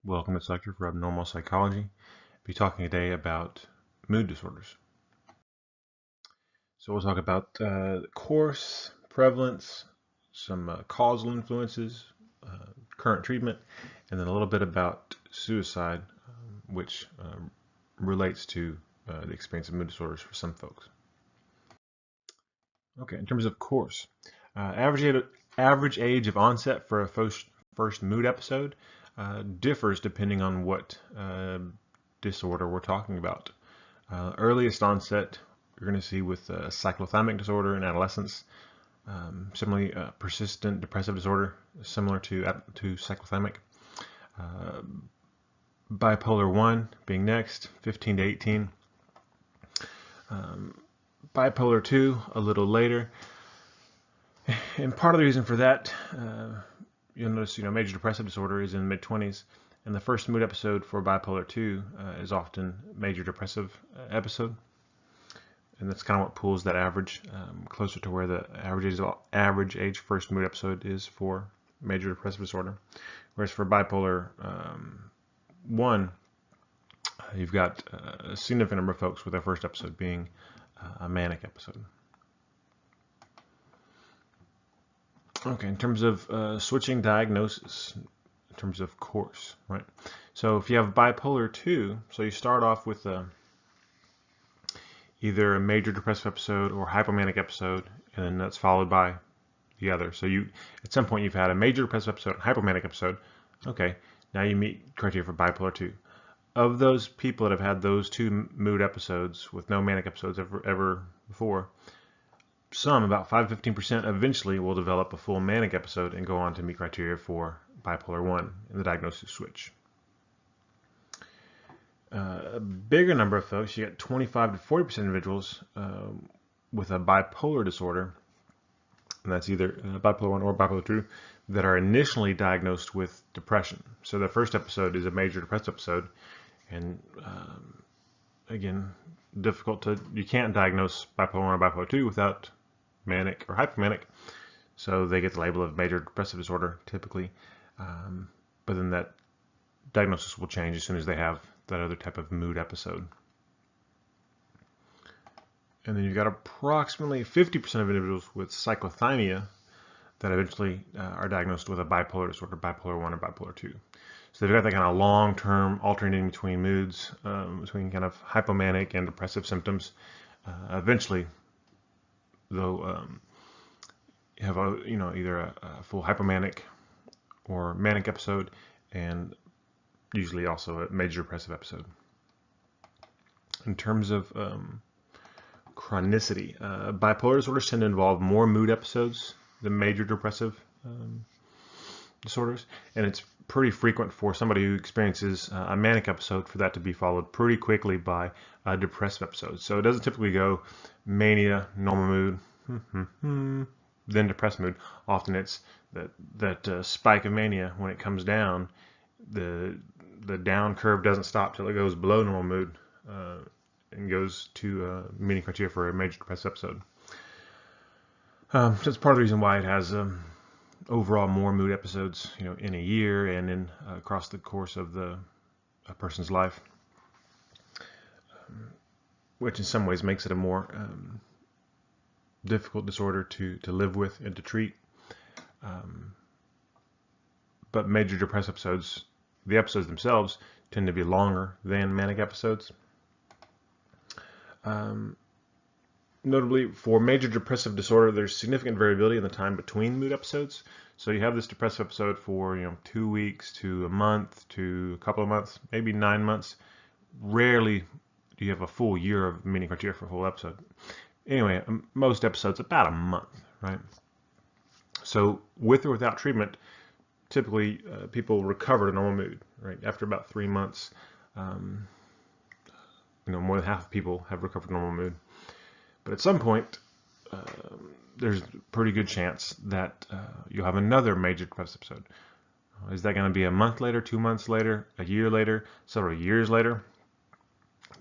Welcome to Sector for Abnormal Psychology. I'll be talking today about mood disorders. So we'll talk about course, prevalence, some causal influences, current treatment, and then a little bit about suicide, which relates to the experience of mood disorders for some folks. Okay, in terms of course, average age of onset for a first mood episode differs depending on what disorder we're talking about. Earliest onset you're going to see with cyclothymic disorder in adolescence. Similarly, persistent depressive disorder, similar to cyclothymic. Bipolar 1 being next, 15 to 18. Bipolar 2 a little later. And part of the reason for that, you'll notice, major depressive disorder is in mid-20s, and the first mood episode for bipolar 2 is often major depressive episode, and that's kind of what pulls that average closer to where the average age first mood episode is for major depressive disorder. Whereas for bipolar 1, you've got a significant number of folks with their first episode being a manic episode. Okay, in terms of switching diagnosis, in terms of course, right? So if you have bipolar 2, so you start off with either a major depressive episode or hypomanic episode, and then that's followed by the other. So at some point you've had a major depressive episode and hypomanic episode. Okay, now you meet criteria for bipolar 2. Of those people that have had those two mood episodes with no manic episodes ever before, some, about 5 to 15%, eventually will develop a full manic episode and go on to meet criteria for bipolar 1 in the diagnosis switch. A bigger number of folks, you get 25 to 40% of individuals with a bipolar disorder, and that's either bipolar 1 or bipolar 2, that are initially diagnosed with depression. So the first episode is a major depressive episode, and again, you can't diagnose bipolar 1 or bipolar 2 without manic or hypomanic, so they get the label of major depressive disorder typically, but then that diagnosis will change as soon as they have that other type of mood episode. And then you've got approximately 50% of individuals with cyclothymia that eventually are diagnosed with a bipolar disorder, bipolar 1 or bipolar 2. So they've got that kind of long-term alternating between moods, between kind of hypomanic and depressive symptoms. Eventually, they'll have either a full hypomanic or manic episode, and usually also a major depressive episode. In terms of chronicity, bipolar disorders tend to involve more mood episodes than major depressive disorders, and it's pretty frequent for somebody who experiences a manic episode for that to be followed pretty quickly by a depressive episode. So it doesn't typically go mania, normal mood, then depressed mood. Often it's that spike of mania. When it comes down, the down curve doesn't stop till it goes below normal mood and goes to meeting criteria for a major depressive episode. So that's part of the reason why it has overall more mood episodes, in a year and in across the course of a person's life, which in some ways makes it a more difficult disorder to live with and to treat. But major depressive episodes, the episodes themselves, tend to be longer than manic episodes. Notably, for major depressive disorder, there's significant variability in the time between mood episodes. So you have this depressive episode for 2 weeks to a month to a couple of months, maybe 9 months. Rarely do you have a full year of meeting criteria for a full episode. Anyway, most episodes about a month, right? So with or without treatment, typically people recover to normal mood, right? After about 3 months, more than half of people have recovered to normal mood. But at some point, there's a pretty good chance that you'll have another major depressive episode. Is that going to be a month later, 2 months later, a year later, several years later?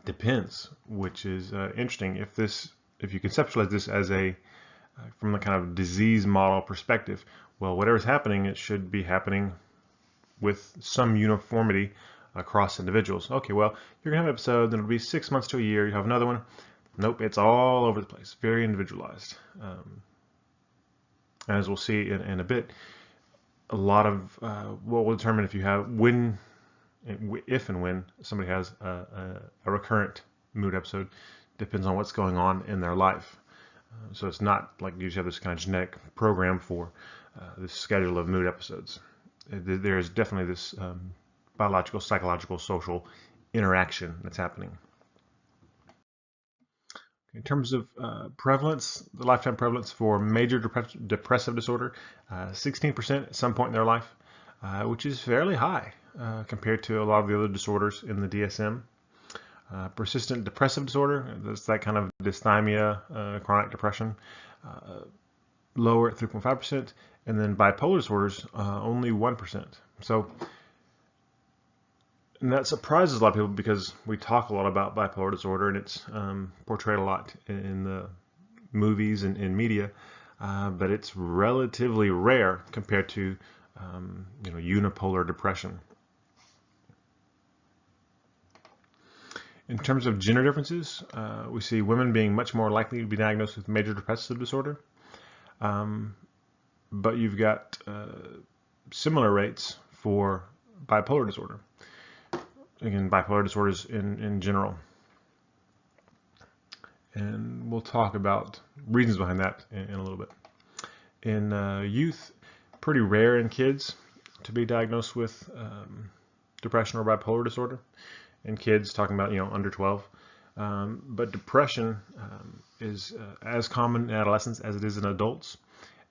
Depends, which is interesting. If you conceptualize this as from the kind of disease model perspective, well, whatever's happening, it should be happening with some uniformity across individuals. Okay, well, you're going to have an episode, then it'll be 6 months to a year, you have another one. Nope, it's all over the place, very individualized. As we'll see in a bit, a lot of what will determine if you have if and when somebody has a recurrent mood episode depends on what's going on in their life. So it's not like you just have this kind of genetic program for this schedule of mood episodes. There is definitely this biological, psychological, social interaction that's happening. In terms of prevalence, the lifetime prevalence for major depressive disorder, 16% at some point in their life, which is fairly high compared to a lot of the other disorders in the DSM. Persistent depressive disorder, that's that kind of dysthymia, chronic depression, lower at 3.5%, and then bipolar disorders, only 1%. So, and that surprises a lot of people because we talk a lot about bipolar disorder and it's portrayed a lot in the movies and in media, but it's relatively rare compared to unipolar depression. In terms of gender differences, we see women being much more likely to be diagnosed with major depressive disorder, but you've got similar rates for bipolar disorder. Again, bipolar disorders in general. And we'll talk about reasons behind that in a little bit. In youth, pretty rare in kids to be diagnosed with depression or bipolar disorder. In kids, talking about under 12. But depression is as common in adolescents as it is in adults.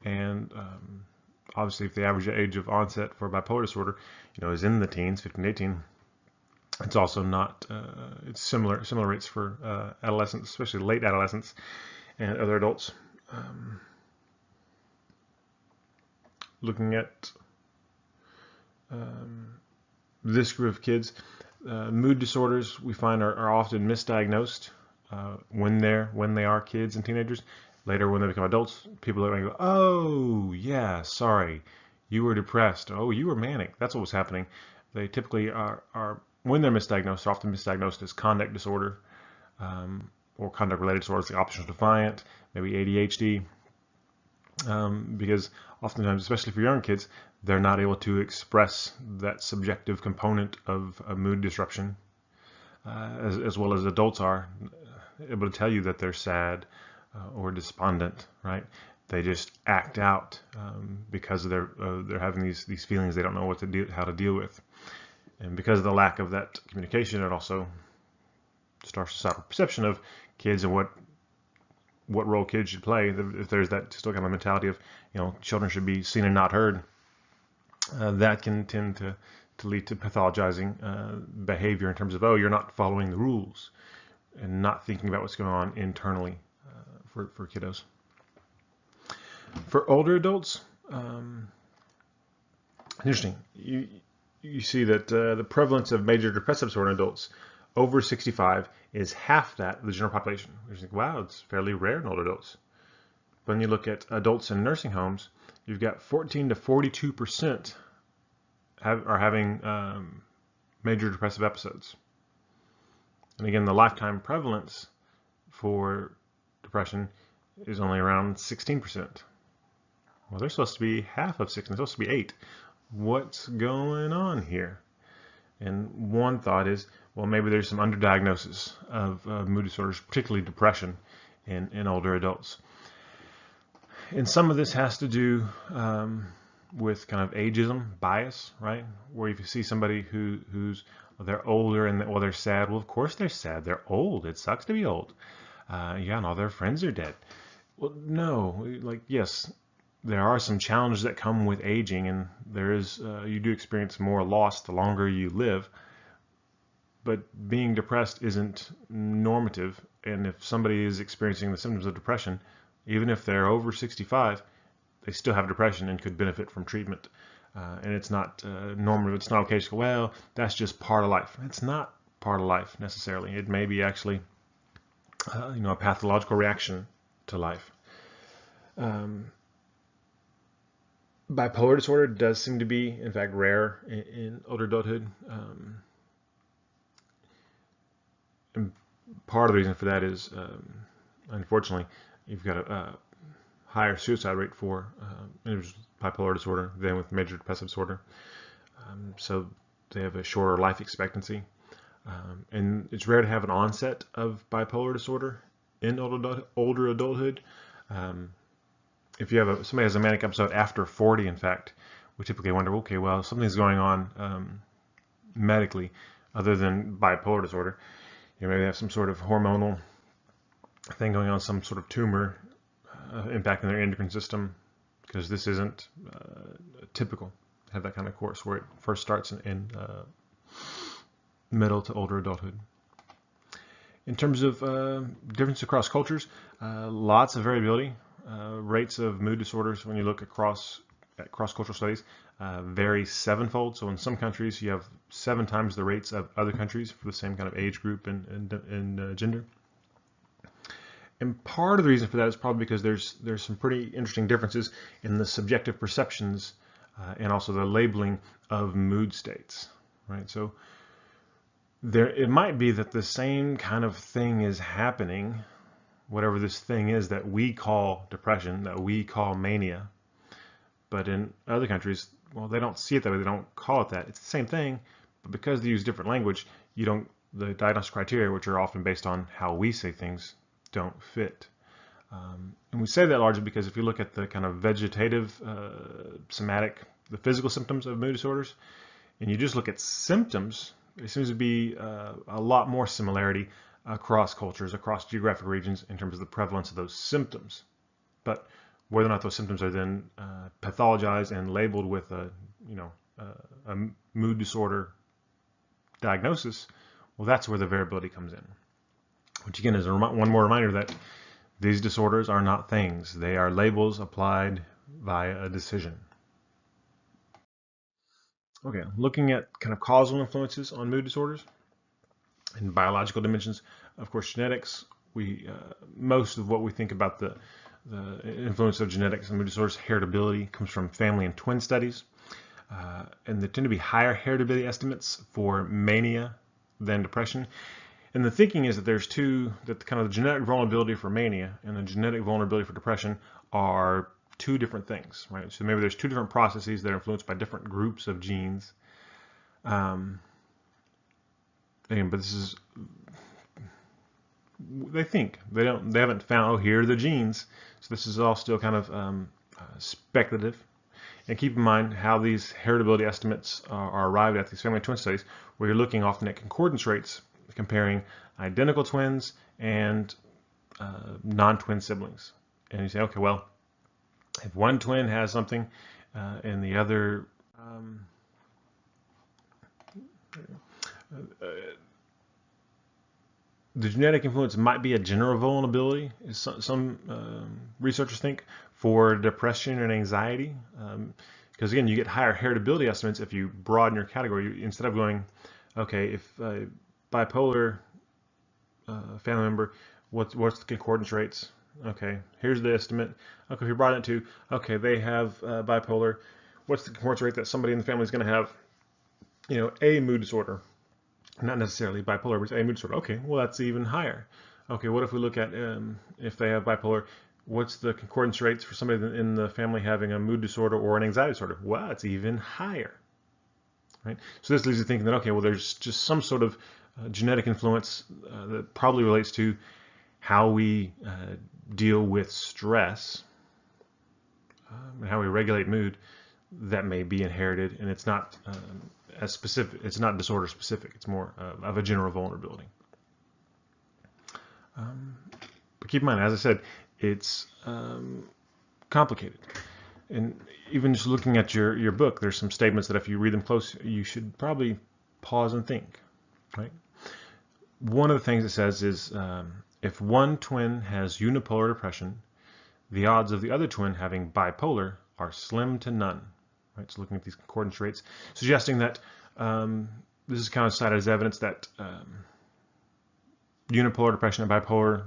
And obviously, if the average age of onset for bipolar disorder is in the teens, 15 to 18, it's also not, it's similar rates for adolescents, especially late adolescents and other adults. Looking at this group of kids, mood disorders we find are often misdiagnosed when they are kids and teenagers. Later, when they become adults, people are going to go, "Oh, yeah, sorry, you were depressed. Oh, you were manic. That's what was happening." They typically are when they're misdiagnosed, they're often misdiagnosed as conduct disorder or conduct-related disorders like oppositional defiant, maybe ADHD, because oftentimes, especially for young kids, they're not able to express that subjective component of a mood disruption, as well as adults are able to tell you that they're sad or despondent, right? They just act out because they're having these feelings they don't know how to deal with. And because of the lack of that communication, it also starts to stop a perception of kids and what role kids should play. If there's that still kind of mentality of children should be seen and not heard, that can tend to lead to pathologizing behavior in terms of, oh, you're not following the rules, and not thinking about what's going on internally for kiddos. For older adults, interesting. You see that the prevalence of major depressive disorder in adults over 65 is half that of the general population. You think, wow, it's fairly rare in older adults. But when you look at adults in nursing homes, you've got 14 to 42% are having major depressive episodes. And again, the lifetime prevalence for depression is only around 16%. Well, they're supposed to be half of 6, and they're supposed to be 8. What's going on here? And one thought is, well, maybe there's some underdiagnosis of mood disorders, particularly depression, in older adults. And some of this has to do with kind of ageism bias, right? Where if you see somebody who's they're older and they're sad, well, of course they're sad. They're old. It sucks to be old. Yeah, and all their friends are dead. Well, no, yes, there are some challenges that come with aging, and there is you do experience more loss the longer you live. But being depressed isn't normative, and if somebody is experiencing the symptoms of depression, even if they're over 65, they still have depression and could benefit from treatment. And it's not normative. It's not okay to go, well, that's just part of life. It's not part of life necessarily. It may be actually a pathological reaction to life. Bipolar disorder does seem to be, in fact, rare in older adulthood. And part of the reason for that is, unfortunately, you've got a higher suicide rate for individuals with bipolar disorder than with major depressive disorder. So they have a shorter life expectancy. And it's rare to have an onset of bipolar disorder in older adulthood. If you have somebody has a manic episode after 40, in fact, we typically wonder, okay, well, something's going on medically other than bipolar disorder. You know, maybe they have some sort of hormonal thing going on, some sort of tumor impacting their endocrine system, because this isn't typical to have that kind of course where it first starts in middle to older adulthood. In terms of difference across cultures, lots of variability. Rates of mood disorders, when you look at cross-cultural studies, vary sevenfold. So in some countries, you have 7 times the rates of other countries for the same kind of age group and gender. And part of the reason for that is probably because there's some pretty interesting differences in the subjective perceptions and also the labeling of mood states, right? So it might be that the same kind of thing is happening, whatever this thing is that we call depression, that we call mania, but in other countries, well, they don't see it that way. They don't call it that. It's the same thing, but because they use different language, the diagnostic criteria, which are often based on how we say things, don't fit. And we say that largely because if you look at the kind of vegetative, somatic, the physical symptoms of mood disorders, and you just look at symptoms, there seems to be a lot more similarity across cultures, across geographic regions in terms of the prevalence of those symptoms. But whether or not those symptoms are then pathologized and labeled with a mood disorder diagnosis, well, that's where the variability comes in. Which again is one more reminder that these disorders are not things. They are labels applied via a decision. Okay, looking at kind of causal influences on mood disorders and biological dimensions. Of course, genetics. Most of what we think about the influence of genetics and mood disorders, heritability, comes from family and twin studies. And there tend to be higher heritability estimates for mania than depression. And the thinking is that that kind of the genetic vulnerability for mania and the genetic vulnerability for depression are 2 different things, right? So maybe there's 2 different processes that are influenced by different groups of genes. Again, but this is, they haven't found, oh, here are the genes. So this is all still kind of speculative. And keep in mind how these heritability estimates are arrived at, these family twin studies, where you're looking often at concordance rates, comparing identical twins and non-twin siblings. And you say, okay, well, if one twin has something and the other the genetic influence might be a general vulnerability, some researchers think, for depression and anxiety. Because again, you get higher heritability estimates if you broaden your category. Instead of going, okay, if bipolar family member, what's the concordance rates? Okay, here's the estimate. Okay, if you broaden it to, okay, they have bipolar, what's the concordance rate that somebody in the family is going to have, a mood disorder? Not necessarily bipolar, but a mood disorder. Okay, well, that's even higher. Okay, what if we look at if they have bipolar, what's the concordance rates for somebody in the family having a mood disorder or an anxiety disorder? Well, it's even higher. Right? So this leads you thinking that, okay, well, there's just some sort of genetic influence that probably relates to how we deal with stress and how we regulate mood that may be inherited, and it's not as specific. It's not disorder specific. It's more of a general vulnerability. But keep in mind, as I said, it's complicated. And even just looking at your book, there's some statements that if you read them close, you should probably pause and think, right? One of the things it says is if one twin has unipolar depression, the odds of the other twin having bipolar are slim to none. Right? So looking at these concordance rates, suggesting that this is kind of cited as evidence that unipolar depression and bipolar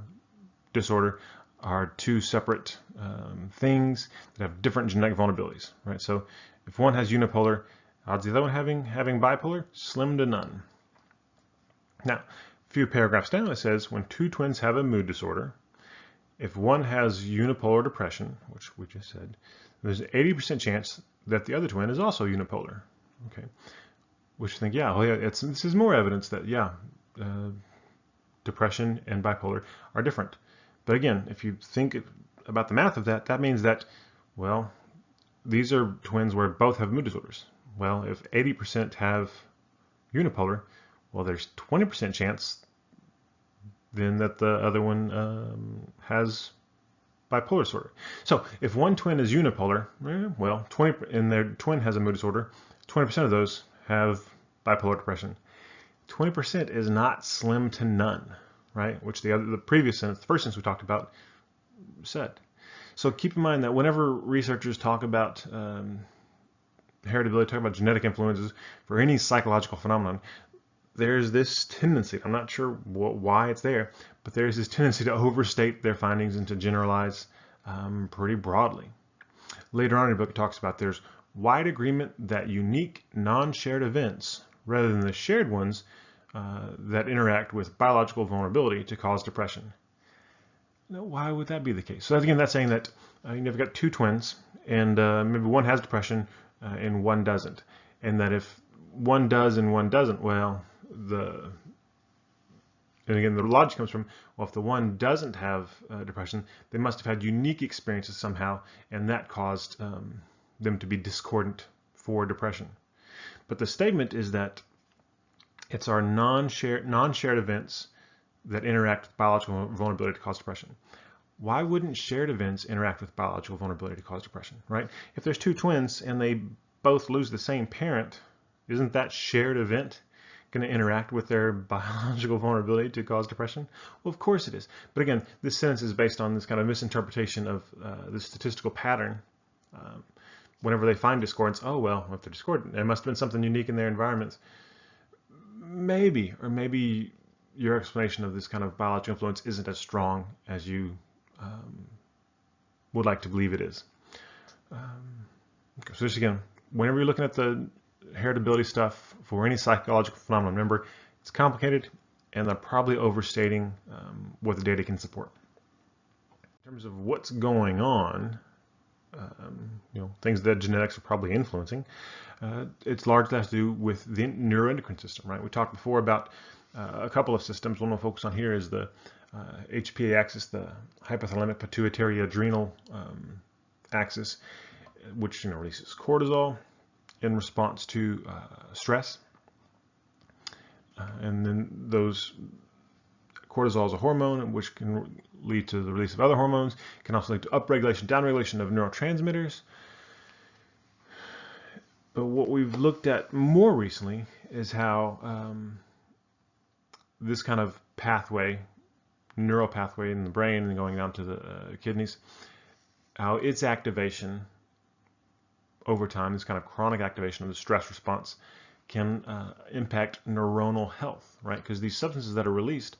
disorder are two separate things that have different genetic vulnerabilities, right? So if one has unipolar, odds of the other one having bipolar, slim to none. Now, a few paragraphs down it says, when two twins have a mood disorder, if one has unipolar depression, which we just said, there's an 80% chance that the other twin is also unipolar. Okay, which you think, yeah, well, yeah, this is more evidence that, yeah, depression and bipolar are different. But again, if you think about the math of that, that means that, well, these are twins where both have mood disorders. Well, if 80% have unipolar, well, there's 20% chance then that the other one has bipolar disorder. So if one twin is unipolar, well, 20 and their twin has a mood disorder, 20% of those have bipolar depression. 20% is not slim to none, right? Which the previous sentence, the first sentence we talked about, said. So keep in mind that whenever researchers talk about heritability, talk about genetic influences for any psychological phenomenon, there's this tendency, I'm not sure why it's there, but there's this tendency to overstate their findings and to generalize pretty broadly. Later on in the book, it talks about there's wide agreement that unique non-shared events, rather than the shared ones, that interact with biological vulnerability to cause depression. Now, why would that be the case? So again, that's saying that you've got two twins, and maybe one has depression and one doesn't, and that if one does and one doesn't, well, and again, the logic comes from, well, if the one doesn't have depression, they must have had unique experiences somehow, and that caused them to be discordant for depression. But the statement is that it's our non-shared events that interact with biological vulnerability to cause depression. Why wouldn't shared events interact with biological vulnerability to cause depression, right? If there's two twins and they both lose the same parent, isn't that shared event going to interact with their biological vulnerability to cause depression? Well, of course it is. But again, this sentence is based on this kind of misinterpretation of the statistical pattern. Whenever they find discordance, oh, well, if they're discordant, there must have been something unique in their environments. Maybe, or maybe your explanation of this kind of biological influence isn't as strong as you would like to believe it is. Okay, so just again, whenever you're looking at the heritability stuff for any psychological phenomenon, remember, it's complicated and they're probably overstating what the data can support. In terms of what's going on, things that genetics are probably influencing, it's largely has to do with the neuroendocrine system, right? We talked before about a couple of systems. One we'll focus on here is the HPA axis, the hypothalamic pituitary adrenal axis, which releases cortisol in response to stress. And then those cortisol is a hormone which can lead to the release of other hormones, can also lead to upregulation, downregulation of neurotransmitters. But what we've looked at more recently is how this kind of pathway, neural pathway in the brain and going down to the kidneys, how its activation over time, this kind of chronic activation of the stress response, can impact neuronal health, right? Because these substances that are released,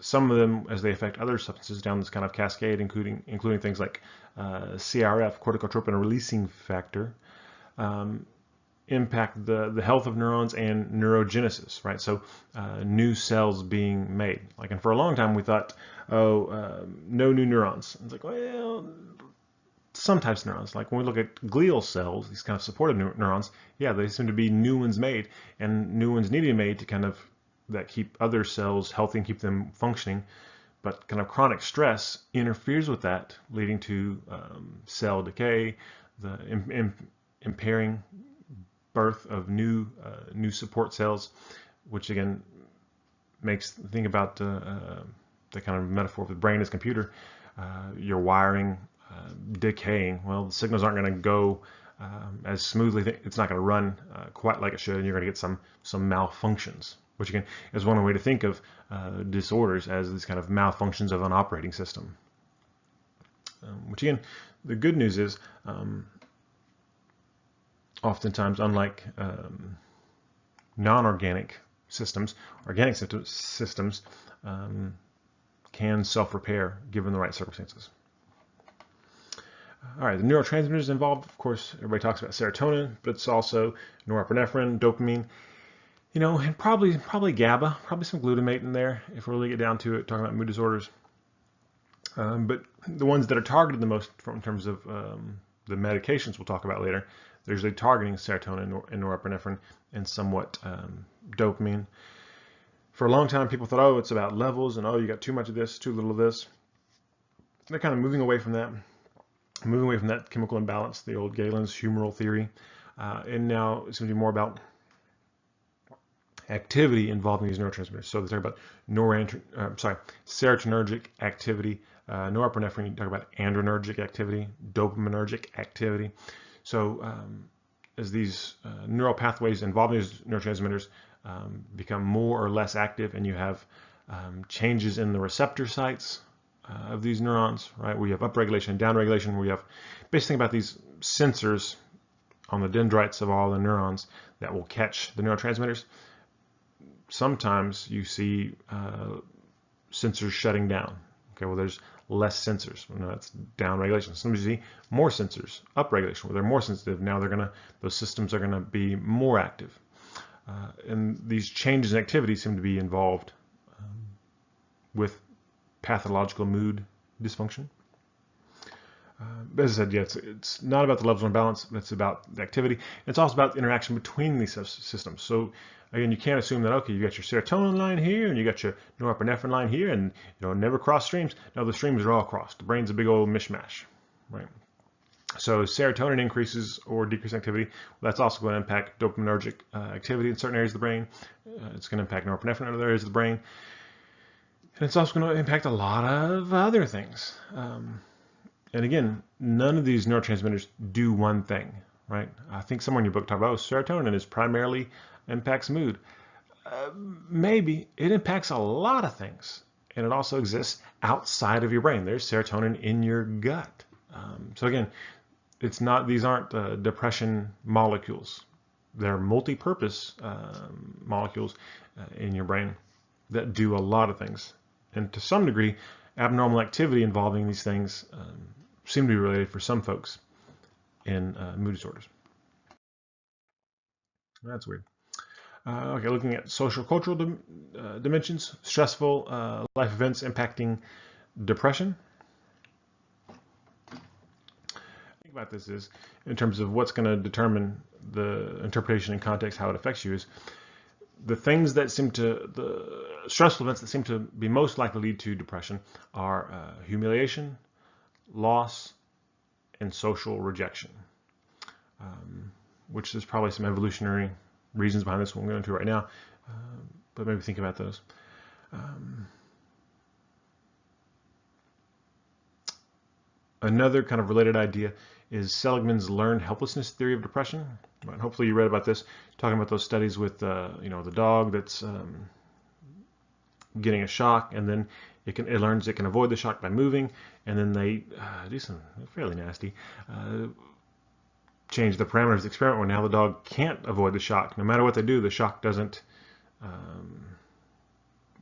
some of them, as they affect other substances down this kind of cascade, including things like CRF, corticotropin releasing factor, impact the health of neurons and neurogenesis, right? So new cells being made. And for a long time we thought, no new neurons. It's like, well, some types of neurons, like when we look at glial cells, these kind of supportive neurons, yeah, they seem to be new ones made, and new ones need to be made to that keep other cells healthy and keep them functioning. But kind of chronic stress interferes with that, leading to cell decay, the impairing birth of new support cells, which again makes think about the kind of metaphor of the brain as computer. Your wiring decaying. Well, the signals aren't going to go as smoothly. It's not going to run quite like it should, and you're going to get some malfunctions, which again is one way to think of disorders as these kind of malfunctions of an operating system. Which again, the good news is, oftentimes, unlike non-organic systems, organic systems can self-repair given the right circumstances. All right, the neurotransmitters involved, of course, everybody talks about serotonin, but it's also norepinephrine, dopamine, and probably GABA, probably some glutamate in there if we really get down to it, talking about mood disorders. But the ones that are targeted the most in terms of the medications we'll talk about later, they're usually targeting serotonin and norepinephrine and somewhat dopamine. For a long time, people thought, oh, it's about levels, and oh, you got too much of this, too little of this. They're kind of moving away from that chemical imbalance, the old Galen's humoral theory, and now it's going to be more about activity involving these neurotransmitters. So they talk about serotonergic activity, norepinephrine, you talk about adrenergic activity, dopaminergic activity. So as these neural pathways involving these neurotransmitters become more or less active, and you have changes in the receptor sites of these neurons, right? We have upregulation and downregulation. We have basically about these sensors on the dendrites of all the neurons that will catch the neurotransmitters. Sometimes you see sensors shutting down. Okay, well, there's less sensors. That's downregulation. Sometimes you see more sensors, upregulation, where they're more sensitive. Now those systems are gonna be more active. And these changes in activity seem to be involved with pathological mood dysfunction. But as I said, yeah, it's not about the levels of imbalance, but it's about the activity. It's also about the interaction between these systems. So again, you can't assume that, okay, you got your serotonin line here and you got your norepinephrine line here, and never cross streams. No, the streams are all crossed. The brain's a big old mishmash, right? So serotonin increases or decreases activity. That's also going to impact dopaminergic activity in certain areas of the brain. It's going to impact norepinephrine in other areas of the brain. And it's also going to impact a lot of other things. And again, none of these neurotransmitters do one thing, right? I think somewhere in your book talked about serotonin is primarily impacts mood. Maybe it impacts a lot of things, and it also exists outside of your brain. There's serotonin in your gut. So again, these aren't depression molecules. They're multi-purpose molecules in your brain that do a lot of things. And to some degree, abnormal activity involving these things seem to be related for some folks in mood disorders. That's weird. Okay, looking at social cultural dimensions, stressful life events impacting depression. Think about this is in terms of what's going to determine the interpretation and context, how it affects you, is the stressful events that seem to be most likely to lead to depression are humiliation, loss, and social rejection, which there's probably some evolutionary reasons behind this one we're going to right now, but maybe think about those. Another kind of related idea is Seligman's learned helplessness theory of depression. Right? Hopefully you read about this, talking about those studies with the dog that's getting a shock, and then it learns it can avoid the shock by moving, and then they do some fairly nasty change the parameters of the experiment where now the dog can't avoid the shock. No matter what they do, the shock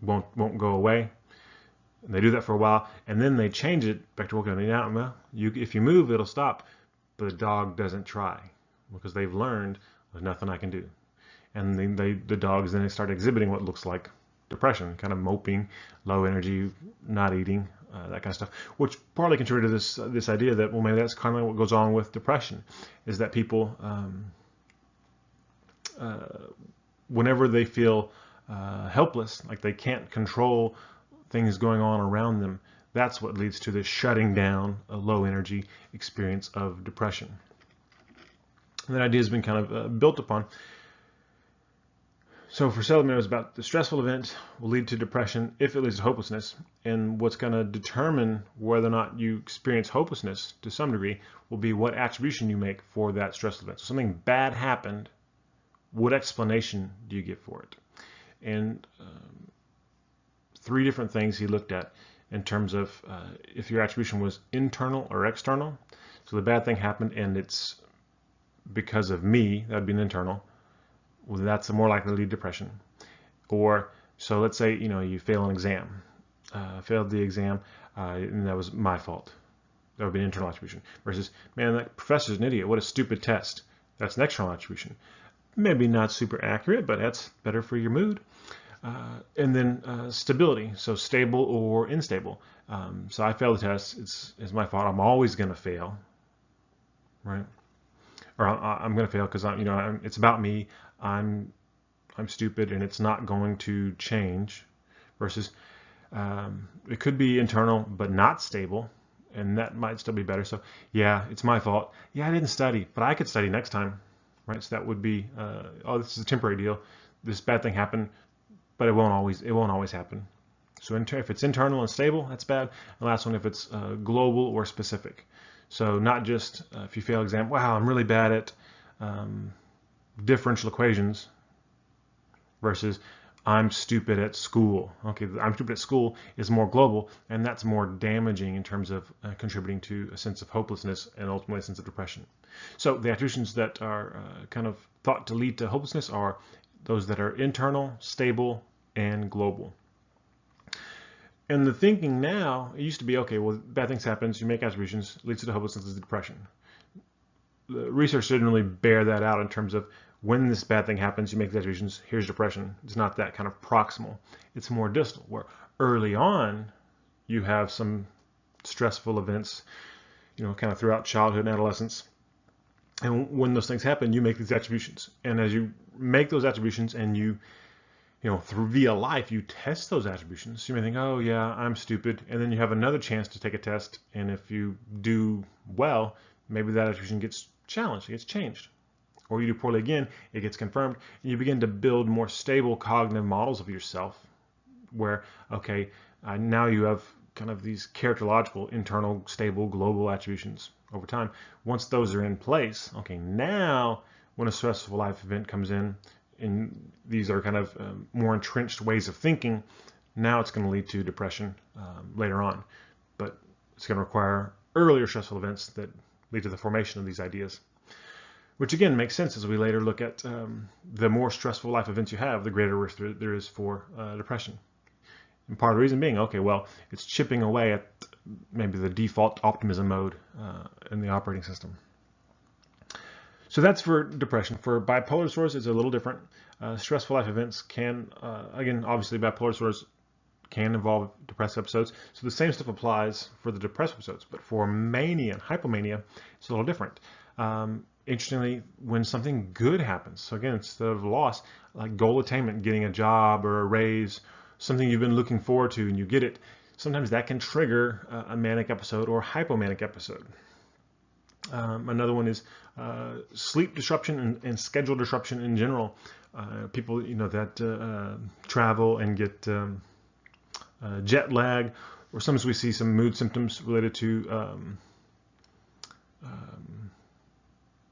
won't go away. And they do that for a while, and then they change it back to working on it. Now, well, if you move, it'll stop, but the dog doesn't try because they've learned there's nothing I can do. And then the dogs then start exhibiting what looks like depression, kind of moping, low energy, not eating, that kind of stuff, which partly contributed to this idea that, well, maybe that's kind of what goes on with depression, is that people, whenever they feel helpless, like they can't control things going on around them, that's what leads to this shutting down, a low energy experience of depression. And that idea has been kind of built upon. So for Seligman, it was about the stressful event will lead to depression if it leads to hopelessness. And what's going to determine whether or not you experience hopelessness to some degree will be what attribution you make for that stressful event. So something bad happened, what explanation do you give for it? And three different things he looked at in terms of if your attribution was internal or external. So the bad thing happened and it's because of me, that would be an internal. Well, that's more likely to lead to depression. Or, so let's say, you fail an exam failed the exam, and that was my fault. That would be an internal attribution. Versus, man, that professor's an idiot. What a stupid test. That's an external attribution. Maybe not super accurate, but that's better for your mood. And then stability, so stable or unstable. So I failed the test. It's my fault. I'm always going to fail, right? Or I'm going to fail because it's about me. I'm stupid, and it's not going to change. Versus, it could be internal but not stable, and that might still be better. So yeah, it's my fault. Yeah, I didn't study, but I could study next time, right? So that would be, oh, this is a temporary deal. This bad thing happened, but it won't always happen. So if it's internal and stable, that's bad. And last one, if it's global or specific. So not just if you fail exam, wow, I'm really bad at differential equations, versus I'm stupid at school. Okay, I'm stupid at school is more global, and that's more damaging in terms of contributing to a sense of hopelessness and ultimately a sense of depression. So the attributions that are kind of thought to lead to hopelessness are those that are internal, stable, and global. And the thinking now, it used to be, okay, well, bad things happen, you make attributions, leads to hopelessness, is depression. The research didn't really bear that out in terms of when this bad thing happens, you make the attributions, here's depression. It's not that kind of proximal. It's more distal, where early on, you have some stressful events, kind of throughout childhood and adolescence. And when those things happen, you make these attributions. And as you make those attributions and you through via life, you test those attributions. You may think, oh yeah, I'm stupid. And then you have another chance to take a test. And if you do well, maybe that attribution gets challenged, it gets changed. Or you do poorly again, it gets confirmed. And you begin to build more stable cognitive models of yourself where, okay, now you have kind of these characterological, internal, stable, global attributions over time. Once those are in place, okay, now when a stressful life event comes in, and these are kind of more entrenched ways of thinking, now it's going to lead to depression later on. But it's going to require earlier stressful events that lead to the formation of these ideas. Which again makes sense as we later look at the more stressful life events you have, the greater risk there is for depression. And part of the reason being, okay, well, it's chipping away at maybe the default optimism mode in the operating system. So that's for depression. For bipolar disorders, it's a little different. Stressful life events can, again, obviously bipolar disorders can involve depressive episodes. So the same stuff applies for the depressive episodes. But for mania and hypomania, it's a little different. Interestingly, when something good happens, so again, instead of loss, like goal attainment, getting a job or a raise, something you've been looking forward to and you get it, sometimes that can trigger a manic episode or hypomanic episode. Another one is sleep disruption and schedule disruption in general. People, that travel and get jet lag, or sometimes we see some mood symptoms related to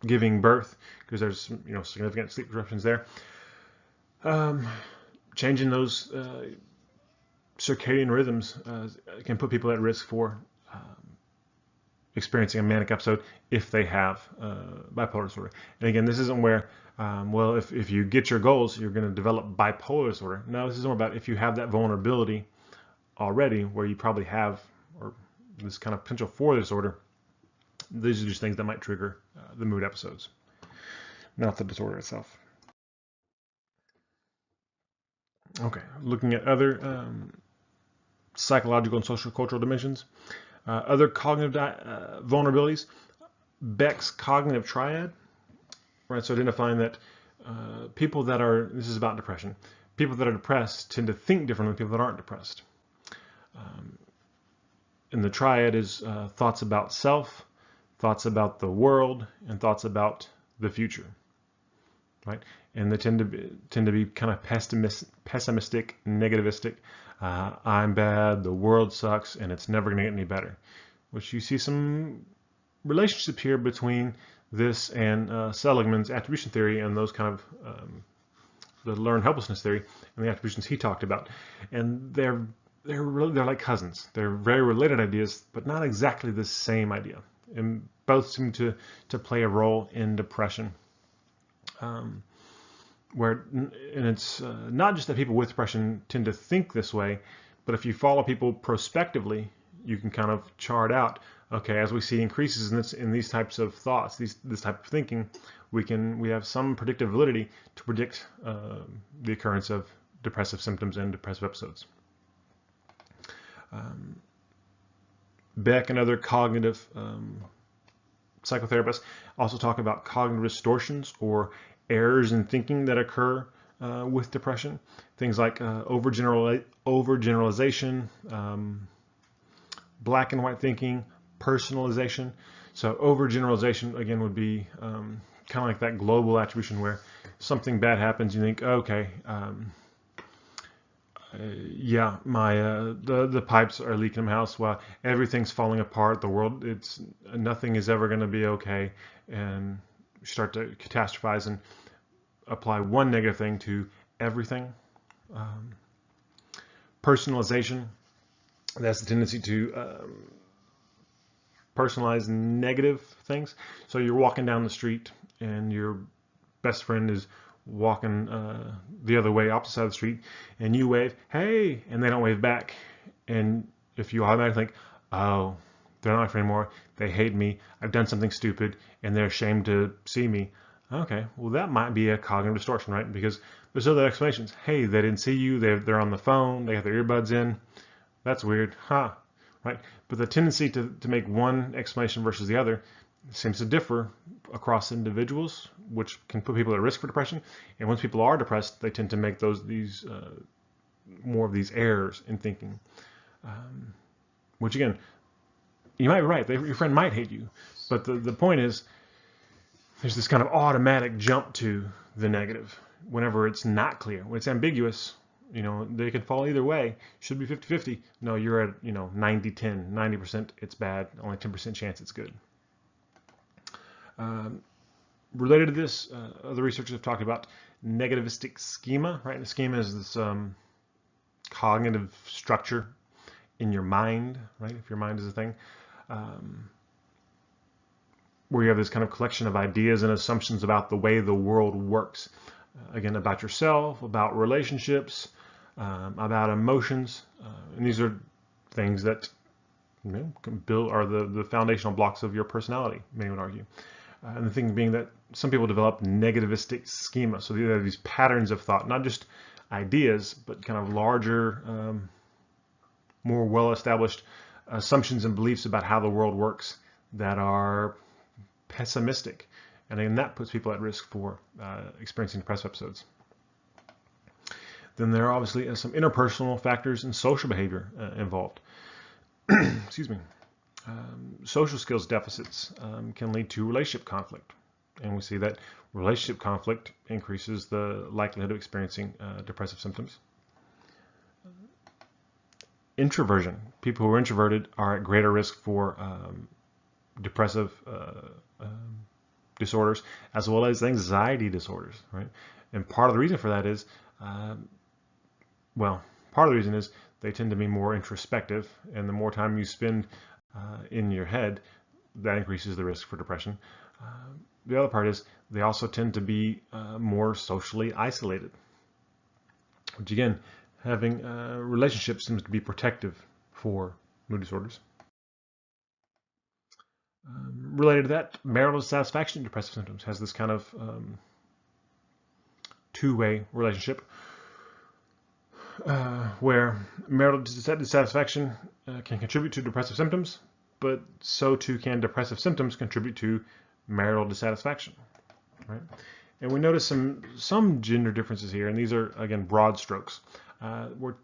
giving birth, because there's significant sleep disruptions there. Changing those circadian rhythms can put people at risk for experiencing a manic episode if they have bipolar disorder. And again, this isn't where, well, if you get your goals, you're going to develop bipolar disorder. No, this is more about if you have that vulnerability already, where you probably have, or this kind of potential for the disorder. These are just things that might trigger the mood episodes, not the disorder itself. Okay, looking at other psychological and social cultural dimensions. Other cognitive vulnerabilities, Beck's cognitive triad, right? So identifying that people that are, this is about depression, people that are depressed tend to think differently than people that aren't depressed. And the triad is thoughts about self, thoughts about the world, and thoughts about the future, right? And they tend to be kind of pessimistic, negativistic. I'm bad, the world sucks, and it's never going to get any better. Which you see some relationship here between this and Seligman's attribution theory and those kind of the learned helplessness theory and the attributions he talked about. And they're like cousins. They're very related ideas, but not exactly the same idea. And both seem to play a role in depression. And it's not just that people with depression tend to think this way, But if you follow people prospectively, you can kind of chart out, okay, as we see increases in these types of thoughts, this type of thinking, we have some predictive validity to predict the occurrence of depressive symptoms and depressive episodes. Beck and other cognitive psychotherapists also talk about cognitive distortions or errors in thinking that occur with depression. Things like overgeneralization, black and white thinking, personalization. So overgeneralization, again, would be kind of like that global attribution where something bad happens, you think, okay, yeah, the pipes are leaking in my house. Well, everything's falling apart. The world, nothing is ever going to be okay, and you start to catastrophize and apply one negative thing to everything. Personalization, that's the tendency to personalize negative things. So you're walking down the street and your best friend is walking the other way, opposite side of the street, and you wave, hey, and they don't wave back. And if you automatically think, oh, they're not my friend anymore, they hate me, I've done something stupid, and they're ashamed to see me. Okay, well, that might be a cognitive distortion, right? Because there's other explanations. Hey, they didn't see you, they're on the phone, they have their earbuds in. That's weird, huh? Right? But the tendency to make one explanation versus the other seems to differ across individuals, which can put people at risk for depression. And once people are depressed, they tend to make more of these errors in thinking. Which again, you might be right. Your friend might hate you, but the point is, there's this kind of automatic jump to the negative whenever it's not clear. When it's ambiguous, they can fall either way. Should be 50-50. No, you're at 90-10. 90% it's bad. Only 10% chance it's good. Related to this, other researchers have talked about negativistic schema, right? And the schema is this cognitive structure in your mind, right? If your mind is a thing, where you have this kind of collection of ideas and assumptions about the way the world works. Again, about yourself, about relationships, about emotions, and these are things that can build, are the foundational blocks of your personality, many would argue. And the thing being that some people develop negativistic schema. So there are these patterns of thought, not just ideas, but kind of larger, more well-established assumptions and beliefs about how the world works that are pessimistic. And again, that puts people at risk for experiencing depressive episodes. Then there are obviously some interpersonal factors and social behavior involved. Excuse me. Social skills deficits can lead to relationship conflict. And we see that relationship conflict increases the likelihood of experiencing depressive symptoms. Introversion. People who are introverted are at greater risk for depressive disorders, as well as anxiety disorders, right? And part of the reason for that is, part of the reason is they tend to be more introspective, and the more time you spend in your head, that increases the risk for depression. The other part is they also tend to be more socially isolated, which again, having relationships seems to be protective for mood disorders. Related to that, marital dissatisfaction in depressive symptoms has this kind of two-way relationship where marital dissatisfaction can contribute to depressive symptoms, but so too can depressive symptoms contribute to marital dissatisfaction, right? And we notice some gender differences here, and these are, again, broad strokes. Where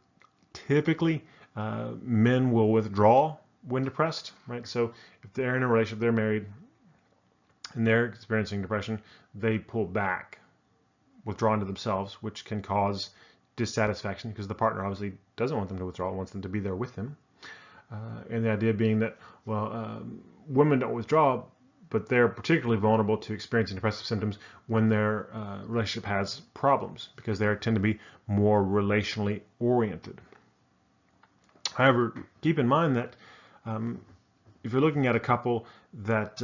typically men will withdraw when depressed, right? So if they're in a relationship, they're married, and they're experiencing depression, they pull back, withdraw into themselves, which can cause dissatisfaction because the partner obviously doesn't want them to withdraw, wants them to be there with them. And the idea being that, women don't withdraw, but they're particularly vulnerable to experiencing depressive symptoms when their relationship has problems because they tend to be more relationally oriented. However, keep in mind that if you're looking at a couple that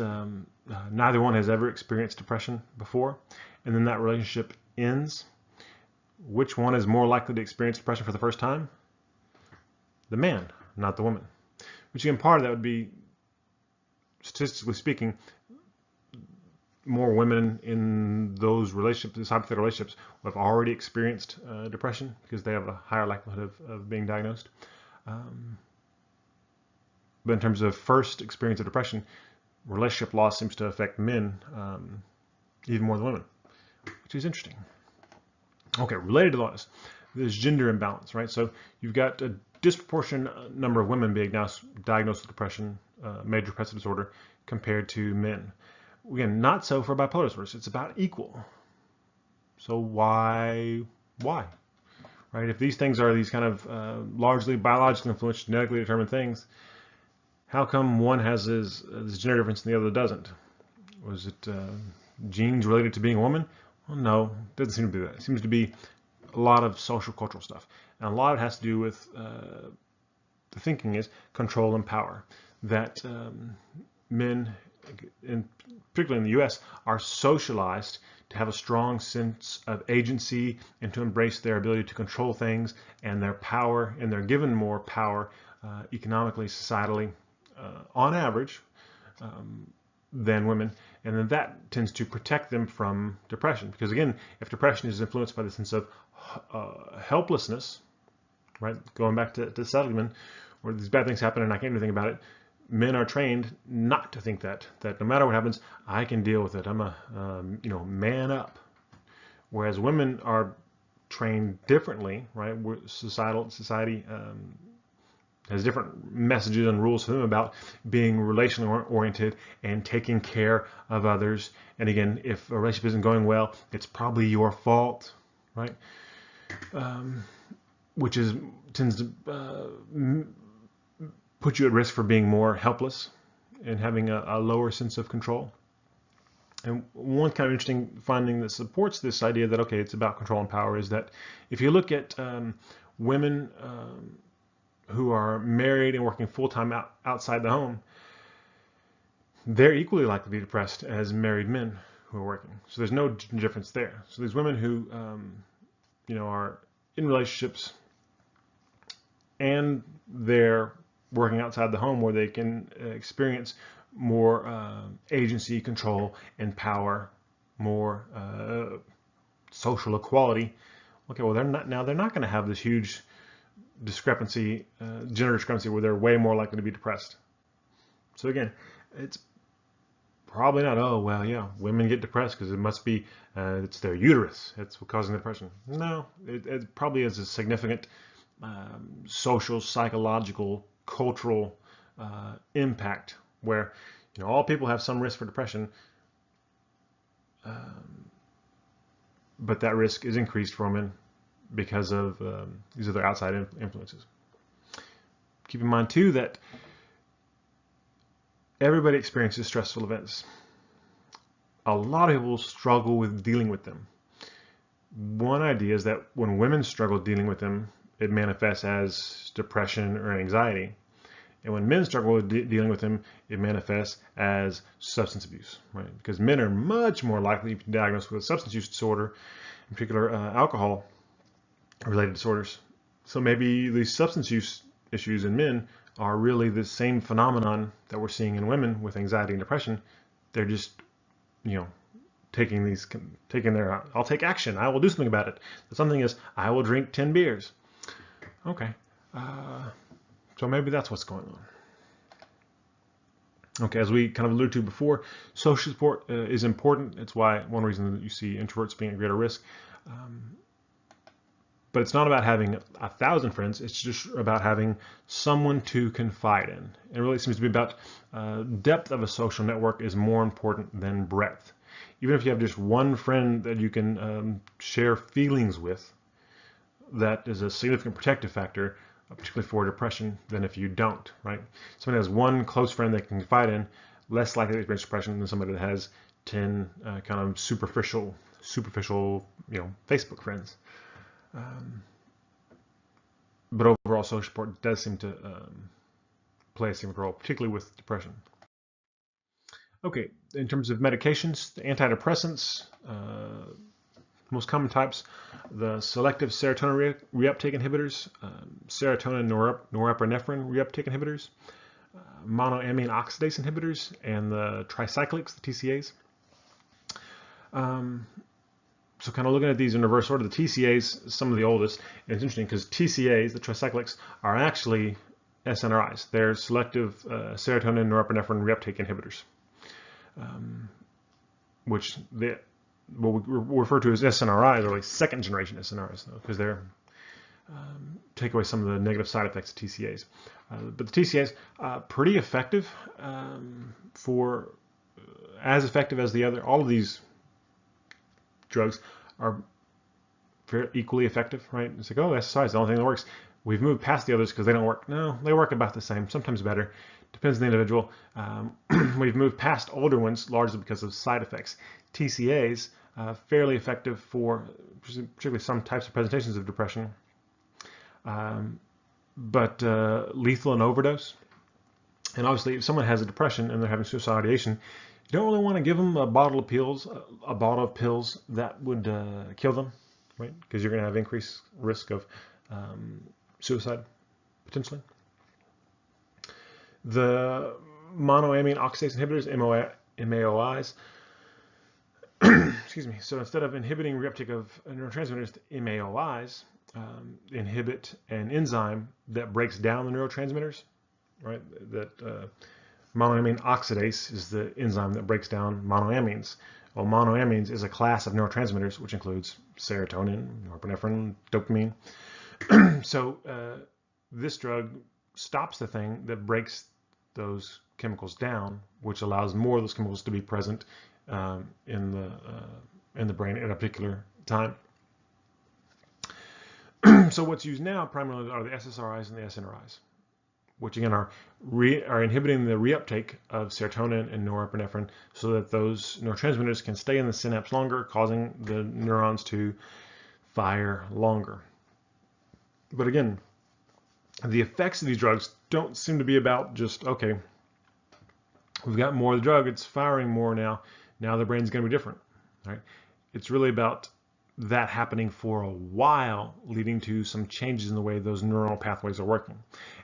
neither one has ever experienced depression before, and then that relationship ends, which one is more likely to experience depression for the first time? the man, not the woman. Which again, part of that would be, statistically speaking, more women in those relationships, these hypothetical relationships, who have already experienced depression because they have a higher likelihood of being diagnosed. But in terms of first experience of depression, relationship loss seems to affect men even more than women, which is interesting. Okay, related to this, there's gender imbalance, right? So you've got a disproportionate number of women being diagnosed with depression, major depressive disorder, compared to men. Again, not so for bipolar disorders. It's about equal. So why? Right? If these things are these kind of largely biologically influenced, genetically determined things, how come one has this gender difference and the other doesn't? Was it genes related to being a woman? Well, no, it doesn't seem to be that. It seems to be a lot of social cultural stuff. And a lot of it has to do with the thinking is control and power. That men, particularly in the U.S., are socialized to have a strong sense of agency and to embrace their ability to control things and their power, and they're given more power economically, societally, on average, than women. And then that tends to protect them from depression. Because again, if depression is influenced by the sense of helplessness, right, going back to Seligman, where these bad things happen and I can't do anything about it, men are trained not to think that no matter what happens, I can deal with it. I'm a man up. Whereas women are trained differently, right? Society has different messages and rules for them about being relationally oriented and taking care of others. And again, if a relationship isn't going well, it's probably your fault, right? Which tends to put you at risk for being more helpless and having a lower sense of control. And one kind of interesting finding that supports this idea that, okay, it's about control and power is that if you look at women who are married and working full-time outside the home, they're equally likely to be depressed as married men who are working. So there's no difference there. So these women who are in relationships and they're working outside the home where they can experience more agency, control, and power, more social equality. Okay, well they're not going to have this huge discrepancy, gender discrepancy, where they're way more likely to be depressed. So again, it's probably not, oh well, yeah, women get depressed because it must be it's their uterus that's what causing depression. No, it probably is a significant social, psychological, cultural impact where all people have some risk for depression, but that risk is increased for women because of these other outside influences. Keep in mind too that everybody experiences stressful events. A lot of people struggle with dealing with them. One idea is that when women struggle dealing with them, it manifests as depression or anxiety. And when men struggle with dealing with them, it manifests as substance abuse, right? Because men are much more likely to be diagnosed with a substance use disorder, in particular alcohol-related disorders. So maybe these substance use issues in men are really the same phenomenon that we're seeing in women with anxiety and depression. They're just, taking their, I'll take action, I will do something about it. The something is, I will drink 10 beers. Okay. So maybe that's what's going on. Okay, as we kind of alluded to before, social support is important. It's one reason that you see introverts being at greater risk. But it's not about having 1,000 friends. It's just about having someone to confide in. It really seems to be about depth of a social network is more important than breadth. Even if you have just one friend that you can share feelings with, that is a significant protective factor, particularly for depression, than if you don't, right? Somebody has one close friend they can confide in, less likely to experience depression than somebody that has 10 kind of superficial, Facebook friends. But overall, social support does seem to play a significant role, particularly with depression. Okay, in terms of medications, the antidepressants, Most common types, the selective serotonin reuptake inhibitors, serotonin norepinephrine reuptake inhibitors, monoamine oxidase inhibitors, and the tricyclics, the TCAs. So kind of looking at these in reverse order, the TCAs, some of the oldest, and it's interesting because TCAs, the tricyclics, are actually SNRIs. They're selective serotonin norepinephrine reuptake inhibitors, which what we refer to as SNRIs, or like second generation SNRIs, because they're take away some of the negative side effects of TCAs. But the TCAs, pretty effective, for as effective as the other. All of these drugs are equally effective, right? It's like, oh, SSRI is the only thing that works. We've moved past the others because they don't work. No, they work about the same, sometimes better. Depends on the individual. We've moved past older ones largely because of side effects. TCAs, fairly effective for particularly some types of presentations of depression, but lethal in overdose. And obviously, if someone has a depression and they're having suicidal ideation, you don't really want to give them a bottle of pills that would kill them, right? Because you're going to have increased risk of suicide, potentially. The monoamine oxidase inhibitors, MAOIs, excuse me. So instead of inhibiting reuptake of neurotransmitters, the MAOIs inhibit an enzyme that breaks down the neurotransmitters, right? That monoamine oxidase is the enzyme that breaks down monoamines. Well, monoamines is a class of neurotransmitters, which includes serotonin, norepinephrine, dopamine. So this drug stops the thing that breaks those chemicals down, which allows more of those chemicals to be present in the brain at a particular time. So what's used now primarily are the SSRIs and the SNRIs, which again are inhibiting the reuptake of serotonin and norepinephrine so that those neurotransmitters can stay in the synapse longer, causing the neurons to fire longer. But again, the effects of these drugs don't seem to be about just, okay, we've got more of the drug, it's firing more now the brain's going to be different, right? It's really about that happening for a while, leading to some changes in the way those neural pathways are working.